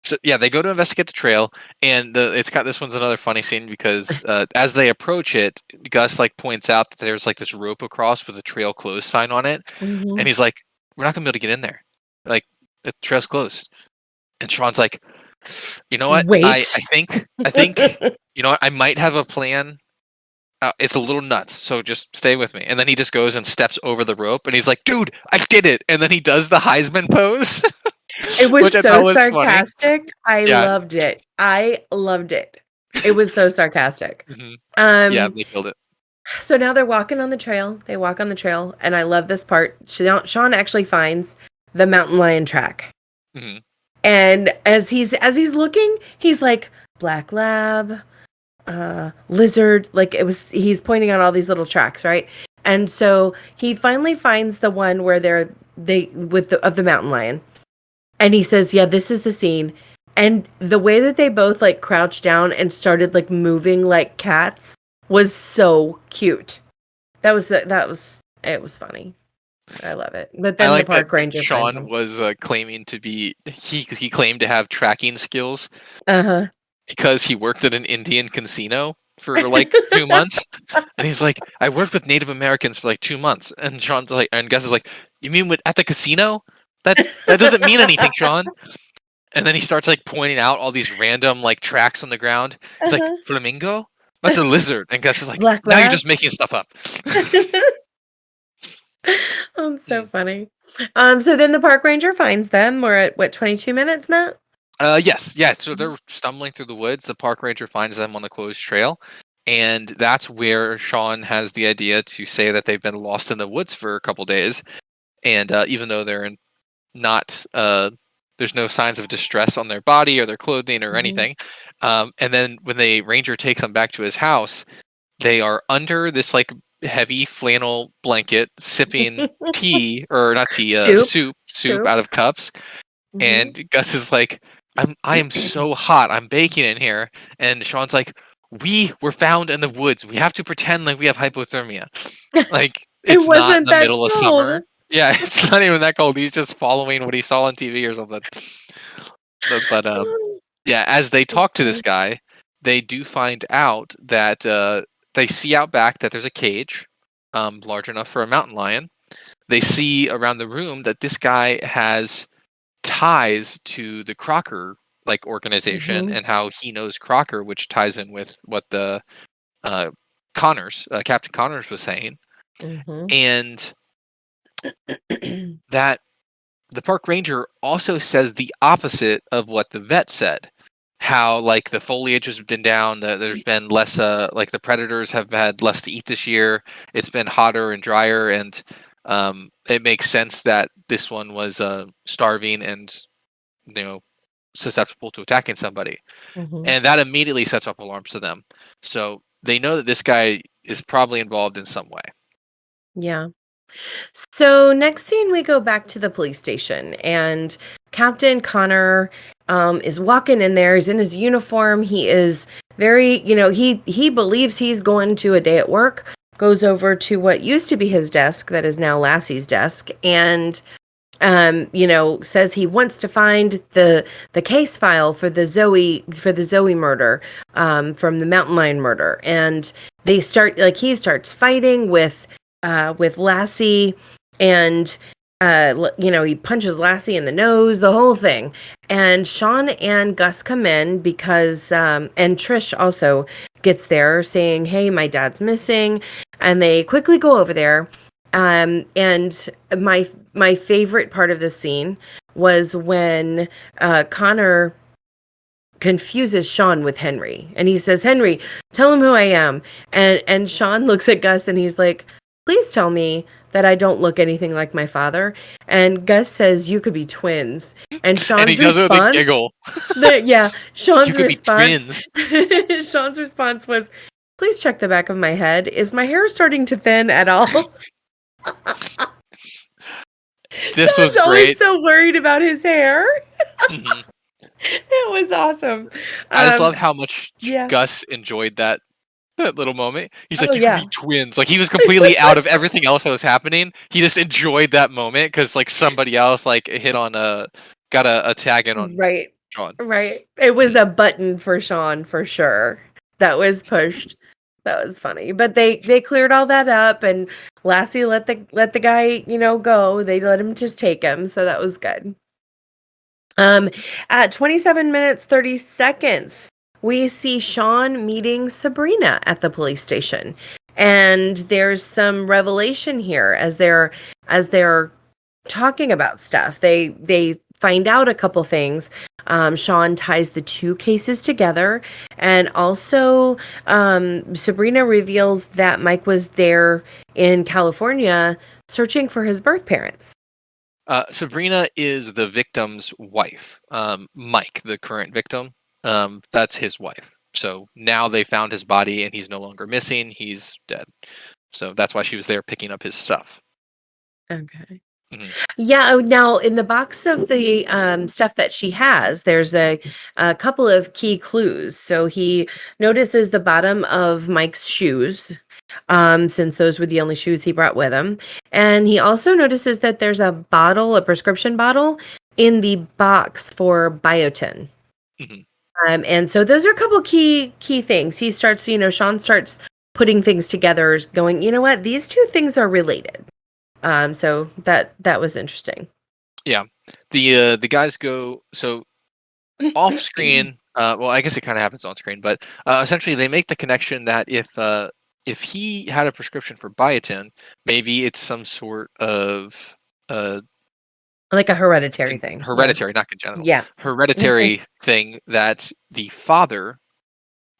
So yeah, they go to investigate the trail, and it's got this one's another funny scene because as they approach it, Gus like points out that there's like this rope across with a trail closed sign on it,
Mm-hmm.
and he's like, "We're not gonna be able to get in there, like the trail's closed." And Sean's like, "You know what? I
Wait.
think you know what? I might have a plan. It's a little nuts, so just stay with me." And then he just goes and steps over the rope, and he's like, "Dude, I did it!" And then he does the Heisman pose,
It was
which I thought
so
was funny.
sarcastic. I
Yeah.
loved it. I loved it. It was so sarcastic.
Hmm. Yeah,
Um,
they killed it.
so now they're walking on the trail. They walk on the trail, and I love this part. Sean actually finds the mountain lion track.
Hmm.
And as he's looking, he's like, black lab, lizard, like he's pointing out all these little tracks, right? And so he finally finds the one where of the mountain lion. And he says, "Yeah, this is the scene." And the way that they both like crouched down and started like moving like cats was so cute. It was funny. I love it. But
I
then the
like that
park ranger finds
Sean
him.
was claiming to be he claimed to have tracking skills
Uh-huh.
because he worked at an Indian casino for like 2 months, and he's like, "I worked with Native Americans for like 2 months," and Sean's like, and Gus is like, "You mean at the casino? That doesn't mean anything, Sean." And then he starts like pointing out all these random like tracks on the ground. He's like,
Uh-huh.
"Flamingo? That's a lizard." And Gus is like,
Black
"Now you're
lab.
just making stuff up."
Oh, it's so
Hmm.
funny. So then the park ranger finds them. We're at what, 22 minutes, Matt?
Yes, yeah. So they're stumbling through the woods. The park ranger finds them on a closed trail, and that's where Sean has the idea to say that they've been lost in the woods for a couple days. And even though not, there's no signs of distress on their body or their clothing or
Mm-hmm.
anything. And then when the ranger takes them back to his house, they are under this like heavy flannel blanket, sipping tea, or not tea, soup out of cups.
Mhm.
And Gus is like, I am so hot. I'm baking in here. And Sean's like, we were found in the woods. We have to pretend like we have hypothermia. Like,
It
it's not
wasn't
the
that
middle of
cold.
summer. Yeah, it's not even that cold. He's just following what he saw on TV or something. But yeah, as they talk to this guy, they do find out that they see out back that there's a cage, large enough for a mountain lion. They see around the room that this guy has ties to the Crocker organization,
Mhm.
and how he knows Crocker, which ties in with what the Connors, Captain Connors, was saying,
Mhm.
and that the park ranger also says the opposite of what the vet said. How the foliage has been down, there's been less, the predators have had less to eat this year. It's been hotter and drier, and it makes sense that this one was starving and susceptible to attacking somebody.
Mhm.
And that immediately sets off alarms to them. So they know that this guy is probably involved in some way.
Yeah. So next scene, we go back to the police station, and Captain Connor is walking in there. He's in his uniform. He is very, he believes he's going to a day at work. Goes over to what used to be his desk, that is now Lassie's desk, and says he wants to find the case file for the Zoe murder, from the mountain lion murder. And he starts fighting with Lassie, and he punches Lassie in the nose, the whole thing. And Sean and Gus come in because and Trish also gets there saying, "Hey, my dad's missing," and they quickly go over there. And my favorite part of the scene was when Connor confuses Sean with Henry, and he says, "Henry, tell him who I am." And Sean looks at Gus and he's like, "Please tell me that I don't look anything like my father." And Gus says, "You could be twins." And
And he
Sean's
does it with a
response,
giggle. You
Sean's
could be
response,
twins.
Sean's response was, "Please check the back of my head. Is my hair starting to thin at all?"
This
Sean's
was
always
great.
so worried about his hair.
Mhm.
It was awesome.
I just love how much
Yeah.
Gus enjoyed that little moment. He's like,
Oh,
"You could
yeah.
be twins." Like, he was completely out of everything else that was happening. He just enjoyed that moment because somebody else hit on got a tag in on
Right.
Sean.
Right. It was
Mhm.
a button for Sean for sure. That was pushed. That was funny. But they cleared all that up, and Lassie let the guy, go. They let him just take him. So that was good. At 27 minutes 30 seconds, we see Sean meeting Sabrina at the police station. And there's some revelation here as they're talking about stuff. They find out a couple things. Sean ties the two cases together, and also Sabrina reveals that Mike was there in California searching for his birth parents.
Sabrina is the victim's wife. Mike, the current victim, that's his wife. So now they found his body and he's no longer missing. He's dead. So that's why she was there picking up his stuff.
Okay.
Mhm.
Yeah. Oh, now in the box of the stuff that she has, there's a couple of key clues. So he notices the bottom of Mike's shoes, since those were the only shoes he brought with him. And he also notices that there's a prescription bottle in the box for biotin.
Mhm.
And so those are a couple key things. He starts, Sean starts putting things together, going, you know what, these two things are related. So that was interesting.
Yeah. The guys go so off screen. Well, I guess it kind of happens on screen, but essentially they make the connection that if he had a prescription for biotin, maybe it's some sort of uh,
Like a hereditary thing. Yeah.
hereditary, not congenital,
Yeah.
hereditary thing that the father,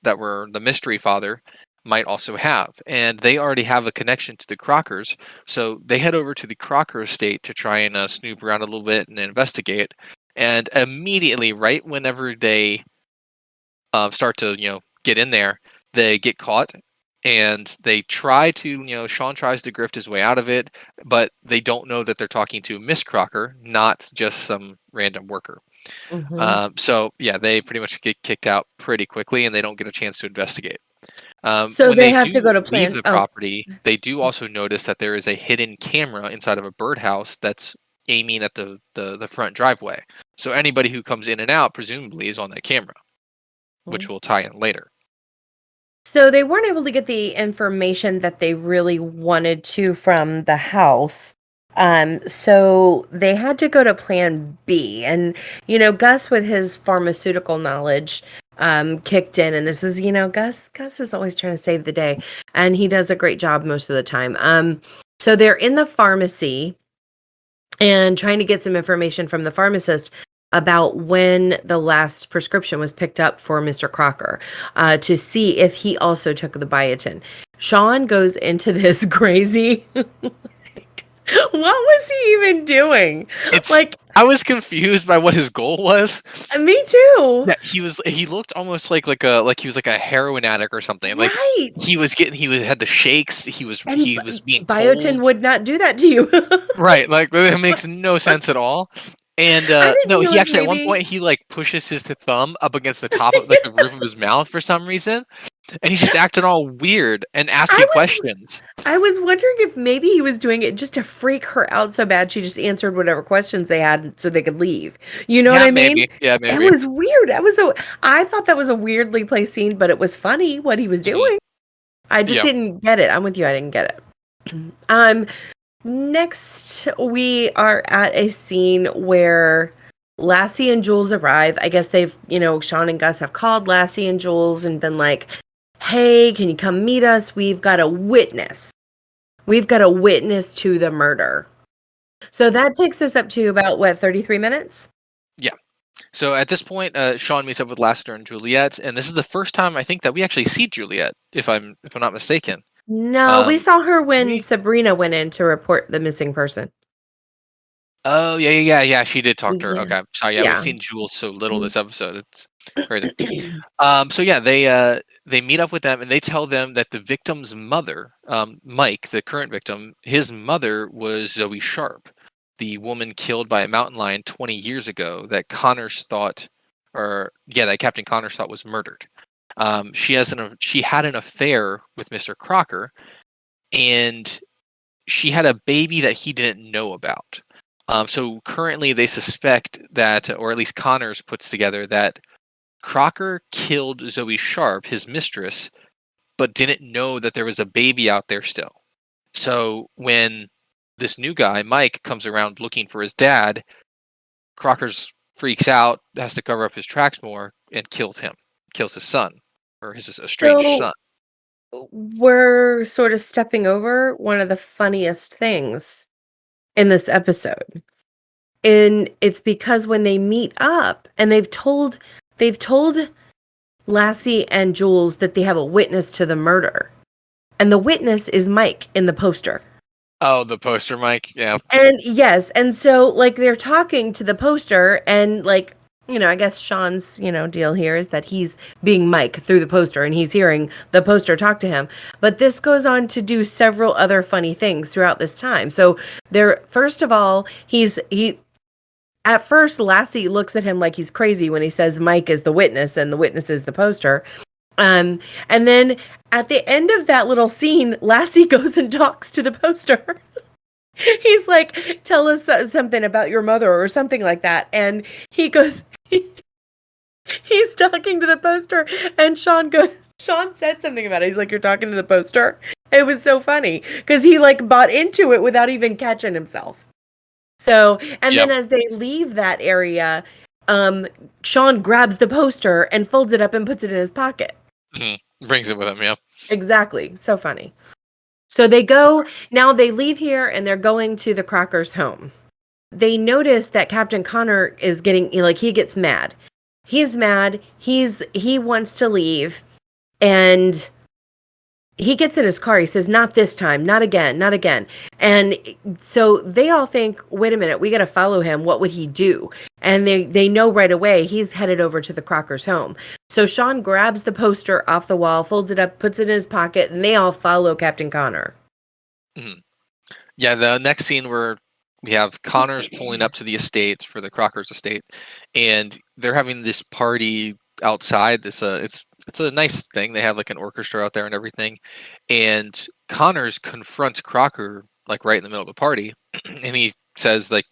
that were the mystery father, might also have. And they already have a connection to the Crockers. So they head over to the Crocker estate to try and snoop around a little bit and investigate. And immediately, right whenever they start to, get in there, they get caught. and they try to, Sean tries to grift his way out of it, but they don't know that they're talking to Miss Crocker, not just some random worker. So yeah, they pretty much get kicked out pretty quickly, and they don't get a chance to investigate.
So
When
they
they
have to go
do
to
leave
plan.
the
Oh,
property, they do also notice that there is a hidden camera inside of a birdhouse that's aiming at the front driveway. So anybody who comes in and out presumably is on that camera, which will tie in later.
so they weren't able to get the information that they really wanted to from the house. So they had to go to plan B. And, Gus with his pharmaceutical knowledge kicked in. And this is, Gus is always trying to save the day. And he does a great job most of the time. So they're in the pharmacy and trying to get some information from the pharmacist about when the last prescription was picked up for Mr. Crocker, to see if he also took the biotin. Sean goes into this crazy. What was he even doing?
I was confused by what his goal was.
Me too.
Yeah, he looked almost like he was like a heroin addict or something. Like
Right.
he had the shakes, he was being
biotin
cold.
would not do that to you.
Right, like it makes no sense at all. And no, he actually at one point he like pushes his thumb up against the top of like the roof of his mouth for some reason. And he's just acting all weird and asking questions.
I was wondering if maybe he was doing it just to freak her out so bad she just answered whatever questions they had so they could leave. You know what I mean?
Maybe. Yeah, maybe.
It was weird. I thought that was a weirdly placed scene, but it was funny what he was doing. I just didn't get it. I'm with you. I didn't get it. Next, we are at a scene where Lassie and Jules arrive. I guess they've, Sean and Gus have called Lassie and Jules and been like, hey, can you come meet us? We've got a witness. We've got a witness to the murder. So that takes us up to about, 33 minutes?
Yeah. So at this point, Sean meets up with Lassiter and Juliet, and this is the first time I think that we actually see Juliet, if I'm not mistaken.
No, we saw her when Sabrina went in to report the missing person.
Oh, yeah. She did talk to her.
Yeah.
Okay. Sorry, we've seen Jules so little this episode. It's crazy. So yeah, they meet up with them and they tell them that the victim's mother, Mike, the current victim, his mother was Zoe Sharp, the woman killed by a mountain lion 20 years ago that that Captain Connors thought was murdered. She had an affair with Mr. Crocker, and she had a baby that he didn't know about. So currently they suspect that, or at least Connors puts together that Crocker killed Zoe Sharp, his mistress, but didn't know that there was a baby out there still. So when this new guy, Mike, comes around looking for his dad, Crocker's freaks out, has to cover up his tracks more, and kills his son, or his estranged son.
We're sort of stepping over one of the funniest things in this episode. And it's because when they meet up and they've told Lassie and Jules that they have a witness to the murder. And the witness is Mike in the poster.
Oh, the poster Mike? Yeah.
And yes, and so they're talking to the poster and I guess Sean's, deal here is that he's being Mike through the poster and he's hearing the poster talk to him. But this goes on to do several other funny things throughout this time. So first of all, at first Lassie looks at him like he's crazy when he says Mike is the witness and the witness is the poster. And then at the end of that little scene, Lassie goes and talks to the poster. He's like, tell us something about your mother or something like that. And he goes, he's talking to the poster and Sean said something about it. He's like, you're talking to the poster? It was so funny because he bought into it without even catching himself. So, and then as they leave that area, Sean grabs the poster and folds it up and puts it in his pocket.
Mm-hmm. Brings it with him, yeah.
Exactly. So funny. So now they leave here and they're going to the Crockers' home. They notice that Captain Connor is getting, he gets mad. He's mad. He wants to leave. And he gets in his car. He says, "Not this time, not again, not again." And so they all think, "Wait a minute, we got to follow him. What would he do?" And they know right away he's headed over to the Crockers' home. So Sean grabs the poster off the wall, folds it up, puts it in his pocket, and they all follow Captain Connor.
Mm-hmm. Yeah, the next scene where we have Connor's pulling up to the estate for the Crockers' estate, and they're having this party outside. This it's a nice thing. They have like an orchestra out there and everything. And Connors confronts Crocker like right in the middle of the party, and he says like,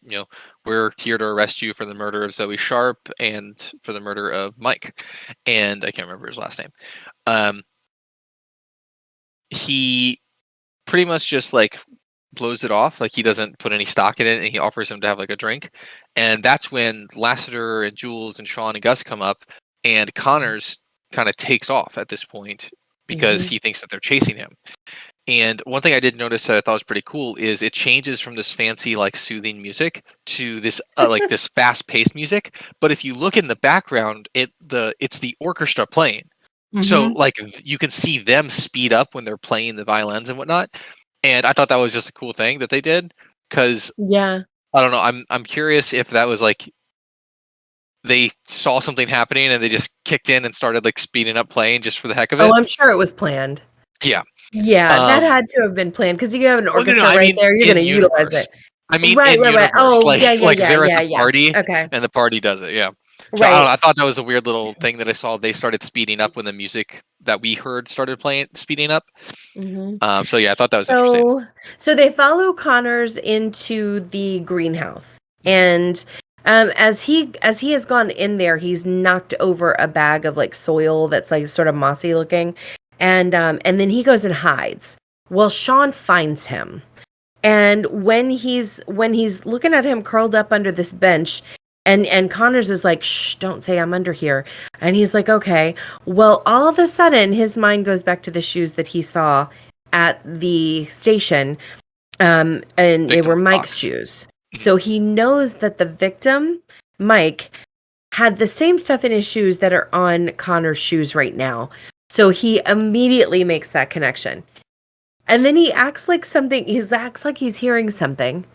we're here to arrest you for the murder of Zoe Sharp and for the murder of Mike, and I can't remember his last name. He pretty much just like blows it off, like he doesn't put any stock in it, and he offers him to have like a drink. And that's when Lassiter and Jules and Sean and Gus come up, and Connors kind of takes off at this point because he thinks that they're chasing him. And one thing I did notice that I thought was pretty cool is it changes from this fancy like soothing music to this like this fast-paced music. But if you look in the background, it's the orchestra playing. So like you can see them speed up when they're playing the violins and whatnot. And I thought that was just a cool thing that they did, because I don't know. I'm curious if that was like they saw something happening and they just kicked in and started like speeding up playing just for the heck of it.
Oh, I'm sure it was planned.
Yeah.
Yeah, that had to have been planned, because you have an orchestra there. You're going to utilize it.
I mean,
right. Oh,
like,
yeah,
like they're at the party,
okay,
and the party does it. Yeah. So I don't know, I thought that was a weird little thing that I saw. They started speeding up when the music that we heard started playing, speeding up. So yeah, I thought that was interesting.
So they follow Connors into the greenhouse, and as he has gone in there, he's knocked over a bag of like soil that's like sort of mossy looking, and then he goes and hides. Well, Sean finds him, and when he's looking at him curled up under this bench. And Connors is like, "Shh, don't say I'm under here." And he's like, "Okay." Well, all of a sudden, his mind goes back to the shoes that he saw at the station, and they were Mike's shoes. So he knows that the victim, Mike, had the same stuff in his shoes that are on Connor's shoes right now. So he immediately makes that connection. And then he acts like he's hearing something.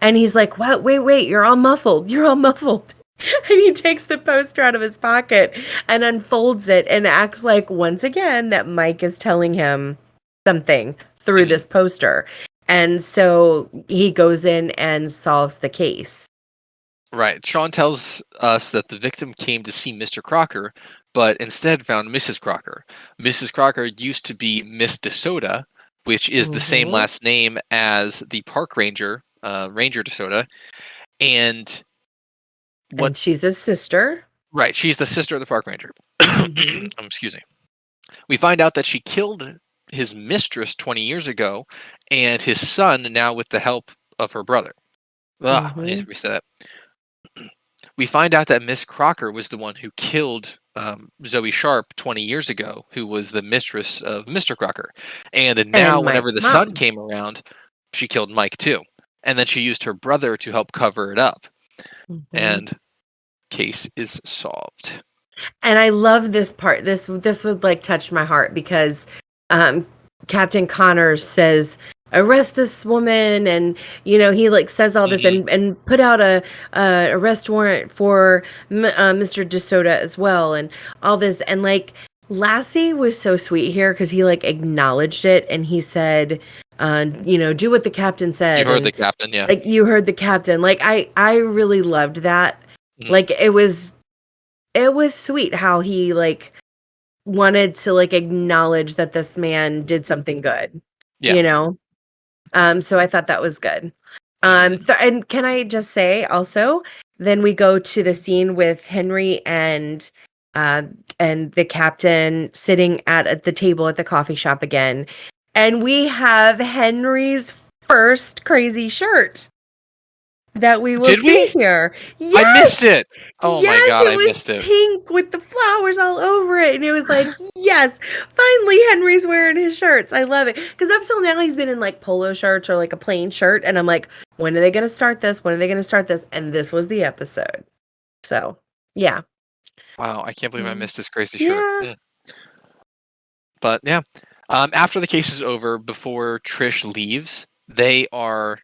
And he's like, "What? Wait, you're all muffled. You're all muffled." And he takes the poster out of his pocket and unfolds it and acts like, once again, that Mike is telling him something through this poster. And so he goes in and solves the case.
Right. Sean tells us that the victim came to see Mr. Crocker, but instead found Mrs. Crocker. Mrs. Crocker used to be Miss DeSoto, which is the same last name as the park ranger, Ranger DeSoto, and
she's his sister.
Right, she's the sister of the park ranger. Excuse me. We find out that she killed his mistress 20 years ago, and his son now with the help of her brother. I need to reset that. We find out that Miss Crocker was the one who killed Zoe Sharp 20 years ago, who was the mistress of Mr. Crocker. And now, whenever the son came around, she killed Mike too. And then she used her brother to help cover it up. And case is solved.
And I love this part. This would like touch my heart, because Captain Connors says, "Arrest this woman," and he like says all this and put out a arrest warrant for Mr. DeSoto as well, and all this. And like Lassie was so sweet here, because he like acknowledged it, and he said, "Do what the captain said."
You heard the captain, yeah.
Like you heard the captain. Like I really loved that. Like it was sweet how he like wanted to like acknowledge that this man did something good. So I thought that was good. And can I just say also, then we go to the scene with Henry and the captain sitting at the table at the coffee shop again, and we have Henry's first crazy shirt that we will see here. Yes!
I missed it. Oh my god, I missed it.
It was pink with the flowers all over it, and it was like, yes, finally Henry's wearing his shirts. I love it, because up till now he's been in like polo shirts or like a plain shirt, and I'm like, when are they going to start this? When are they going to start this? And this was the episode. So, yeah.
Wow, I can't believe I missed this crazy shirt. But yeah, After the case is over, before Trish leaves, they're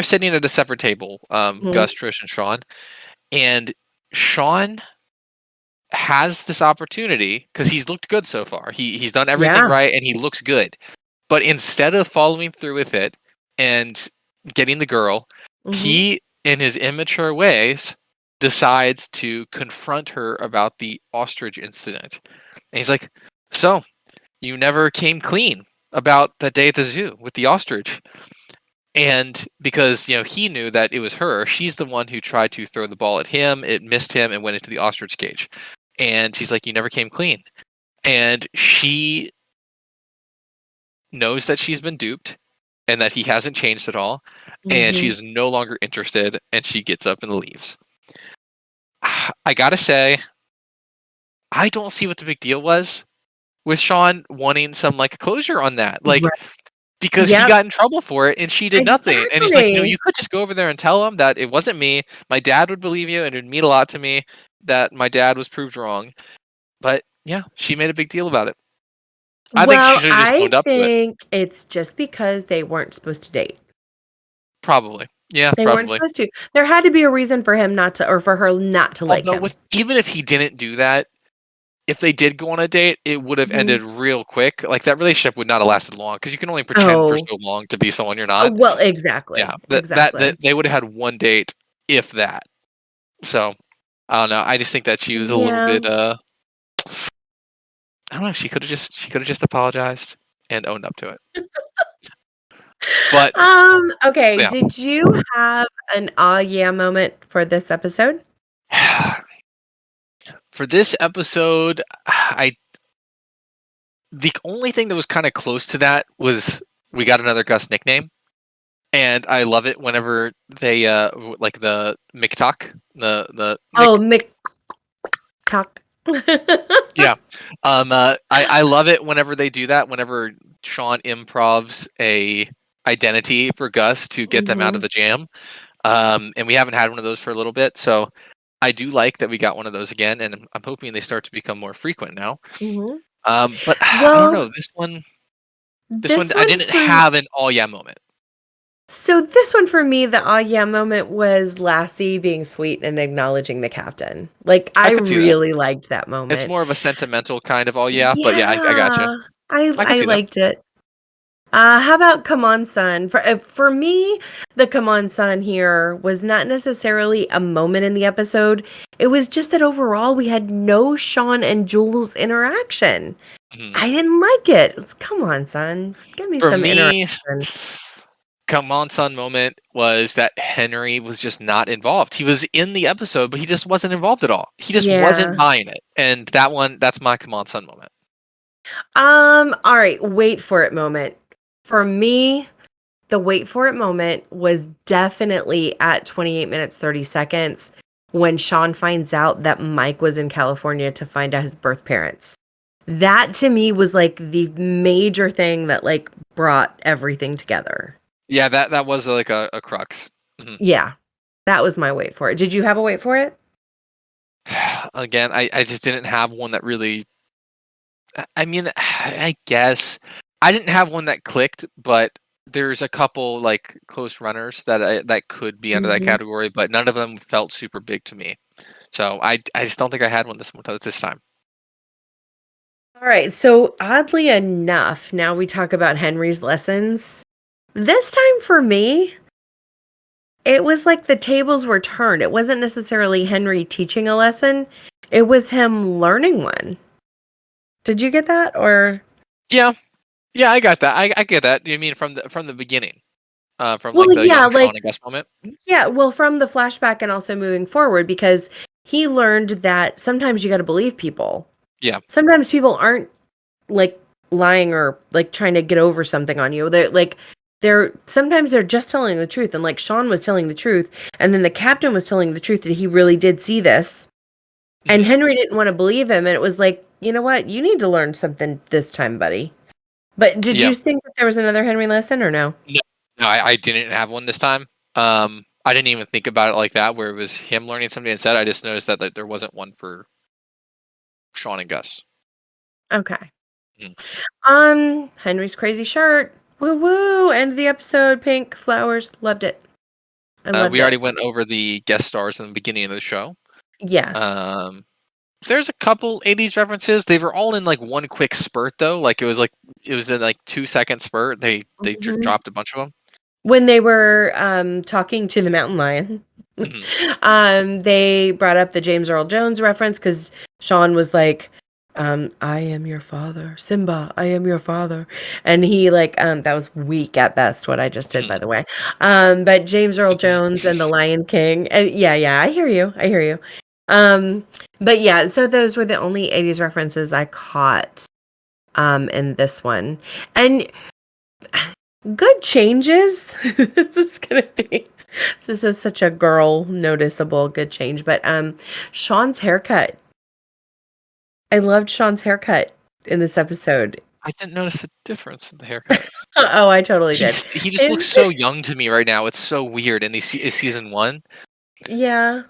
sitting at a separate table.
Mhm.
Gus, Trish, and Sean, and Sean has this opportunity because he's looked good so far. He's done everything
Yeah.
right, and he looks good. But instead of following through with it and getting the girl,
Mhm.
he, in his immature ways, decides to confront her about the ostrich incident. And he's like, "So, you never came clean about that day at the zoo with the ostrich." And because he knew that it was her, she's the one who tried to throw the ball at him. It missed him and went into the ostrich cage. And she's like, "You never came clean." And she knows that she's been duped and that he hasn't changed at all, and she
Mhm.
is no longer interested, and she gets up and leaves. I gotta say, I don't see what the big deal was with Sean wanting some like closure on that. Like,
Right.
because he
Yep.
got in trouble for it and she did nothing. And he's like,
Exactly.
you could just go over there and tell him that it wasn't me. My dad would believe you, and it would mean a lot to me that my dad was proved wrong. But yeah, she made a big deal about it. I think she
Well,
should have just
I
owned up to it.
think it's just because they weren't supposed to date.
Probably. Yeah,
They weren't
probably.
supposed to. There had to be a reason for him not to, or for her not to like
Although
him.
with even if he didn't do that, if they did go on a date, it would have
Mhm.
ended real quick. Like that relationship would not have lasted long because you can only pretend for
Oh.
so long to be someone you're
Oh,
not.
well, exactly.
Yeah, that
Exactly.
they would have had one date, if that. So I don't know. I just think that she was a little
Yeah.
bit. I don't know. She could have just apologized and owned up to it. But
Okay,
yeah,
did you have an "Ah, yeah" moment for this episode?
for this episode, I the only thing that was kind of close to that was we got another Gus nickname. And I love it whenever they like the McTuck, the
Oh,
Mick.
McTuck.
Yeah. I love it whenever they do that. Whenever Sean improvs a identity for Gus to get them out of
Mhm,
the jam. And we haven't had one of those for a little bit, so I do like that we got one of those again, and I'm hoping they start to become more frequent now.
mhm.
But I don't
Well,
know. This one
this
I
one
didn't
for
have an all yeah moment.
this one for me, the "Ah, yeah" moment was Lassie being sweet and acknowledging the captain. Like,
I
I
could see that.
really liked that
It's
moment.
more of a sentimental kind of all yeah, but yeah, I gotcha.
Yeah, I
I could
I
see that.
liked it. How about "Come On Son"? For me, the "Come On Son" here was not necessarily a moment in the episode. It was just that overall we had no Sean and Jules interaction.
Mhm.
I didn't like it. It was, "Come on, son. Give me
For
some
me,
interaction."
come on son moment was that Henry was just not involved. He was in the episode, but he just wasn't involved at all. He just wasn't
Yeah.
buying it. And that's my come on son moment.
All right, wait for it moment. For me, the wait for it moment was definitely at 28 minutes 30 seconds when Sean finds out that Mike was in California to find out his birth parents. That to me was like the major thing that like brought everything together.
Yeah, that was like a crux. Mhm.
Yeah. That was my wait for it. Did you have a wait for it?
Again, I just didn't have one that really. I mean, I guess I didn't have one that clicked, but there's a couple like close runners that could be under that
Mhm.
category, but none of them felt super big to me. So I just don't think I had one this time.
All right. So oddly enough, now we talk about Henry's lessons. This time for me, it was like the tables were turned. It wasn't necessarily Henry teaching a lesson. It was him learning one. Did you get that? Or
Yeah, yeah, I got that. I get that. You mean from the beginning, from
well,
like the
yeah,
young
like
Sean and Gus moment?
yeah, well, from the flashback and also moving forward because he learned that sometimes you got to believe people.
Yeah.
Sometimes people aren't like lying or like trying to get over something on you. They're sometimes they're just telling the truth and like Sean was telling the truth and then the captain was telling the truth that he really did see this and
Mhm.
Henry didn't want to believe him and it was like, "You know what? You need to learn something this time, buddy." But did
Yeah.
you think that there was another Henry lesson or no?
No, no, I didn't have one this time. I didn't even think about it like that, where it was him learning something instead. I just noticed that there wasn't one for Sean and Gus.
Okay. Henry's crazy shirt. Woo woo! End of the episode. Pink flowers. Loved it. I loved
We
it.
already went over the guest stars in the beginning of the show.
Yes.
There's a couple 80s references. They were all in like one quick spurt though. Like it was in like 2 second spurt. They
Mhm.
dropped a bunch of them.
When they were talking to the mountain lion, they brought up the James Earl Jones reference because Sean was like, I am your father, Simba, I am your father. And he that was weak at best what I just did, by the way. But James Earl Jones and the Lion King, and yeah, I hear you. But yeah, so those were the only 80s references I caught in this one. And good changes. This is such a girl noticeable good change. But Sean's haircut. I loved Sean's haircut in this episode.
I didn't notice a difference in the haircut.
Oh, I totally did.
He just looks so young to me right now. It's so weird. And is season 1.
Yeah.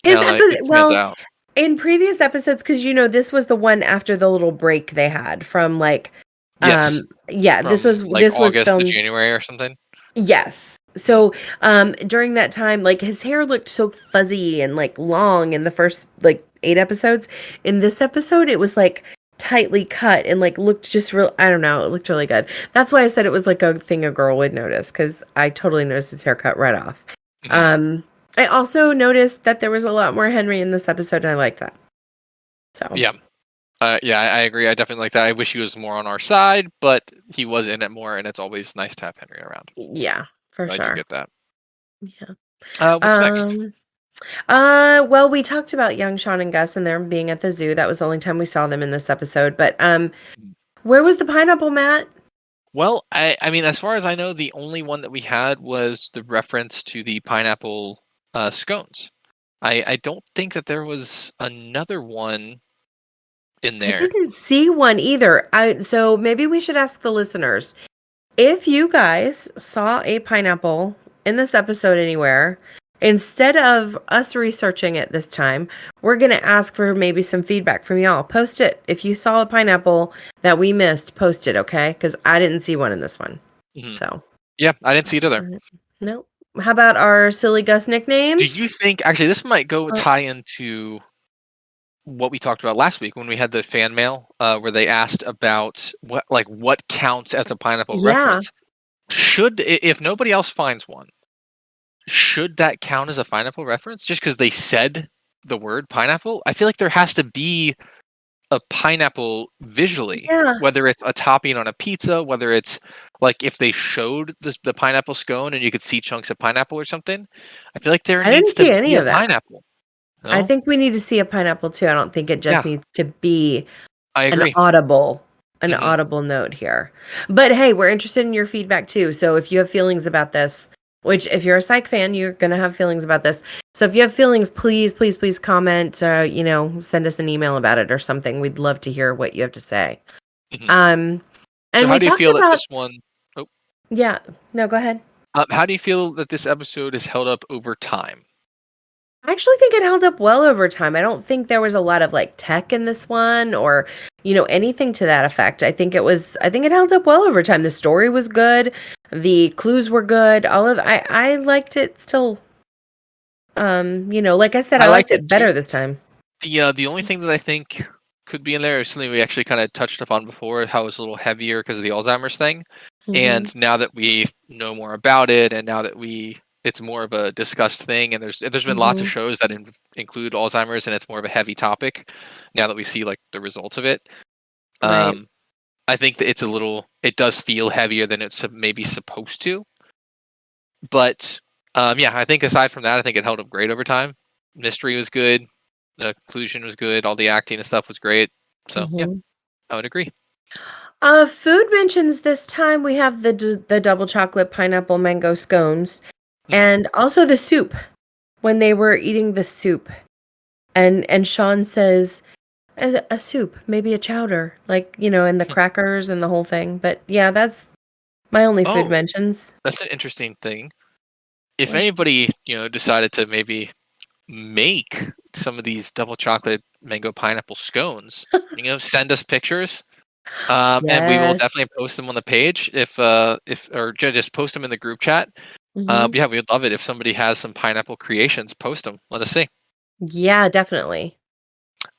It stands out.
In previous episodes, because this was the one after the little break they had from
Yes.
This was
August
filmed
to January or something.
Yes. So during that time, his hair looked so fuzzy and long in the first 8 episodes. In this episode, it was tightly cut and looked just real. I don't know. It looked really good. That's why I said it was a thing a girl would notice, because I totally noticed his haircut right off. I also noticed that there was a lot more Henry in this episode, and I like that. So
yeah. I agree. I definitely like that. I wish he was more on our side, but he was in it more, and it's always nice to have Henry around.
Yeah, for sure.
I do get that.
Yeah.
What's next?
Well, we talked about young Sean and Gus and them being at the zoo. That was the only time we saw them in this episode. But where was the pineapple, Matt?
Well, I mean, as far as I know, the only one that we had was the reference to the pineapple scones. I don't think that there was another one in there.
I didn't see one either. So maybe we should ask the listeners. If you guys saw a pineapple in this episode anywhere, instead of us researching it this time, we're going to ask for maybe some feedback from y'all. Post it. If you saw a pineapple that we missed, post it, okay? Because I didn't see one in this one. So.
Yeah, I didn't see it either.
Nope. How about our silly Gus nicknames?
Do you think, actually, this might tie into what we talked about last week when we had the fan mail where they asked about what counts as a pineapple reference. If nobody else finds one, should that count as a pineapple reference just because they said the word pineapple? I feel like there has to be a pineapple visually, whether it's a topping on a pizza, whether it's if they showed the pineapple scone and you could see chunks of pineapple or something. I feel like there needs to be a pineapple. No?
I think we need to see a pineapple too. I don't think it just needs to be an audible note here. But hey, we're interested in your feedback too. So if you have feelings about this, which if you're a Psych fan, you're going to have feelings about this. So if you have feelings, please comment, send us an email about it or something. We'd love to hear what you have to say. And
so how do you feel that this one? Oh.
Yeah. No, go ahead.
How do you feel that this episode is held up over time?
I actually think it held up well over time. I don't think there was a lot of tech in this one or, anything to that effect. I think it held up well over time. The story was good. The clues were good. I liked it still. Like I said, I liked it better this time.
The only thing that I think could be in there is something we actually kind of touched upon before, how it's a little heavier because of the Alzheimer's thing. And now that we know more about it, and now that it's more of a discussed thing, and there's been lots of shows that include Alzheimer's, and it's more of a heavy topic now that we see the results of it.
Right.
I think that it does feel heavier than it's maybe supposed to. But I think aside from that, I think it held up great over time. Mystery was good, the conclusion was good, all the acting and stuff was great. So yeah, I would agree.
Food mentions this time we have the double chocolate pineapple mango scones. And also the soup, when they were eating the soup. And Sean says, a soup, maybe a chowder, and the crackers and the whole thing. But yeah, that's my only food mentions.
That's an interesting thing. If anybody, decided to maybe make some of these double chocolate mango pineapple scones, send us pictures. And we will
Yes.
definitely post them on the page if or just post them in the group chat.
Mhm.
Yeah, we'd love it if somebody has some pineapple creations. Post them. Let us see.
Yeah, definitely.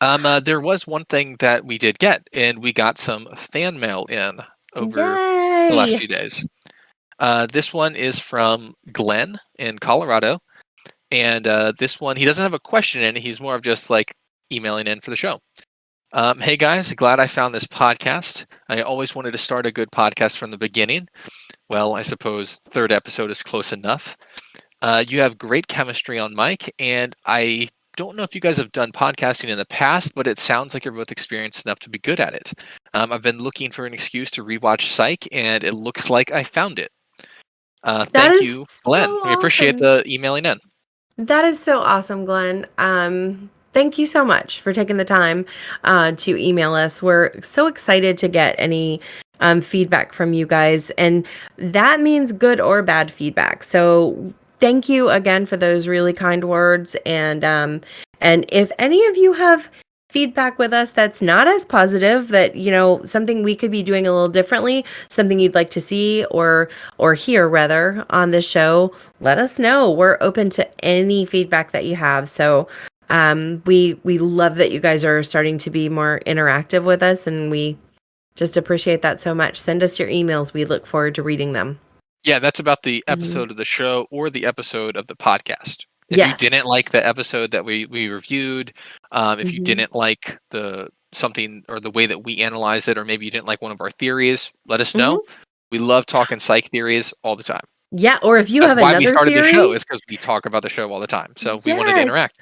There was one thing that we did get, and we got some fan mail in over the last
Yay!
few days. This one is from Glenn in Colorado, and this one he doesn't have a question in it. He's more of just like emailing in for the show. Hey guys, glad I found this podcast. I always wanted to start a good podcast from the beginning. Well, I suppose third episode is close enough. You have great chemistry on mic, and I don't know if you guys have done podcasting in the past, but it sounds like you're both experienced enough to be good at it. I've been looking for an excuse to rewatch Psych, and it looks like I found it.
That
Thank
is
you, Glenn.
so
We appreciate
awesome.
the emailing in.
That is so awesome, Glenn. Thank you so much for taking the time to email us. We're so excited to get any feedback from you guys, and that means good or bad feedback. So thank you again for those really kind words. And if any of you have feedback with us that's not as positive, that something we could be doing a little differently, something you'd like to see or hear rather on the show, let us know. We're open to any feedback that you have. So we love that you guys are starting to be more interactive with us, and we just appreciate that so much. Send us your emails. We look forward to reading them.
Yeah, that's about the
Mhm.
episode of the show or the episode of the podcast. If you
Yes.
didn't like the episode that we reviewed, if you
Hmm.
didn't like the something or the way that we analyze it, or maybe you didn't like one of our theories, let us know.
Hmm.
We love talking psych theories all the time.
Yeah. Or if you
That's
have
why we
another
started the show,
theory,
is because we talk about the show all the time. So we wanted to
yes.
interact.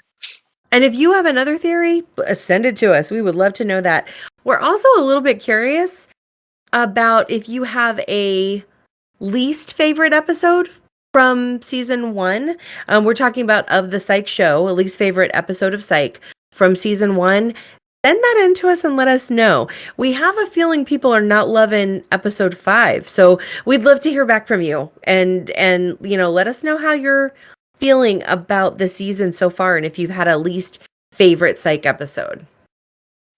And if you have another theory, send it to us. We would love to know that. We're also a little bit curious about if you have a least favorite episode from season one. We're talking about of the Psych show, a least favorite episode of Psych from season one. Send that in to us and let us know. We have a feeling people are not loving episode 5, so we'd love to hear back from you and let us know how you're feeling about the season so far, and if you've had a least favorite Psych episode.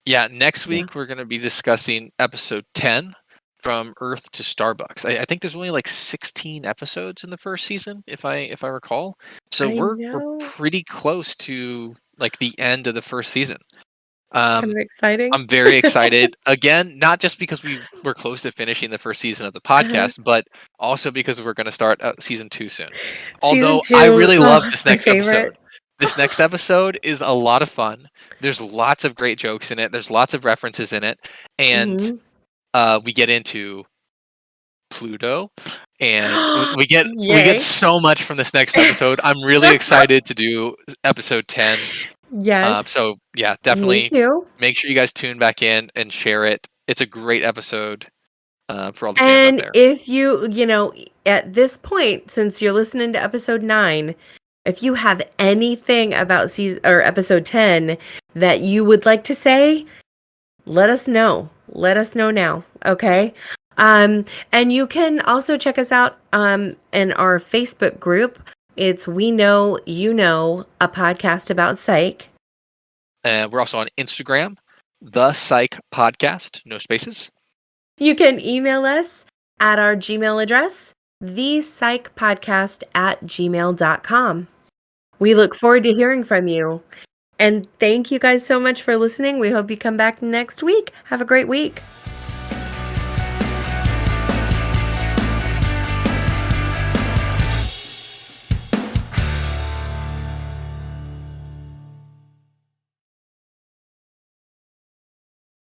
Yeah, next
Yeah,
week we're going to be discussing episode 10, From Earth to Starbucks. I think there's only like 16 episodes in the first season, if I recall. So
I
we're
know.
pretty close to like the end of the first season.
Kind
Um,
of exciting.
I'm very excited. Again, not just because we're close to finishing the first season of the
Uh-huh.
podcast, but also because we're going to start season 2 soon.
Season
Although I
2,
really
oh,
love
it's
this
my
next episode.
favorite.
This next episode is a lot of fun. There's lots of great jokes in it. There's lots of references in it, and
Mhm.
we get into Pluto, and we get
Yay.
so much from this next episode. I'm really excited to do episode 10.
Yes,
So yeah,
me
definitely
too.
make sure you guys tune back in and share it. It's a great episode for all the fans out
And
there.
if at this point, since you're listening to episode 9, if you have anything about season or episode 10 that you would like to say, let us know. Let us know now, okay? And you can also check us out in our Facebook group. It's We Know You Know, a podcast about psych.
We're also on Instagram, the Psych Podcast, no spaces.
You can email us at our Gmail address, thepsychpodcast@gmail.com. We look forward to hearing from you. And thank you guys so much for listening. We hope you come back next week. Have a great week.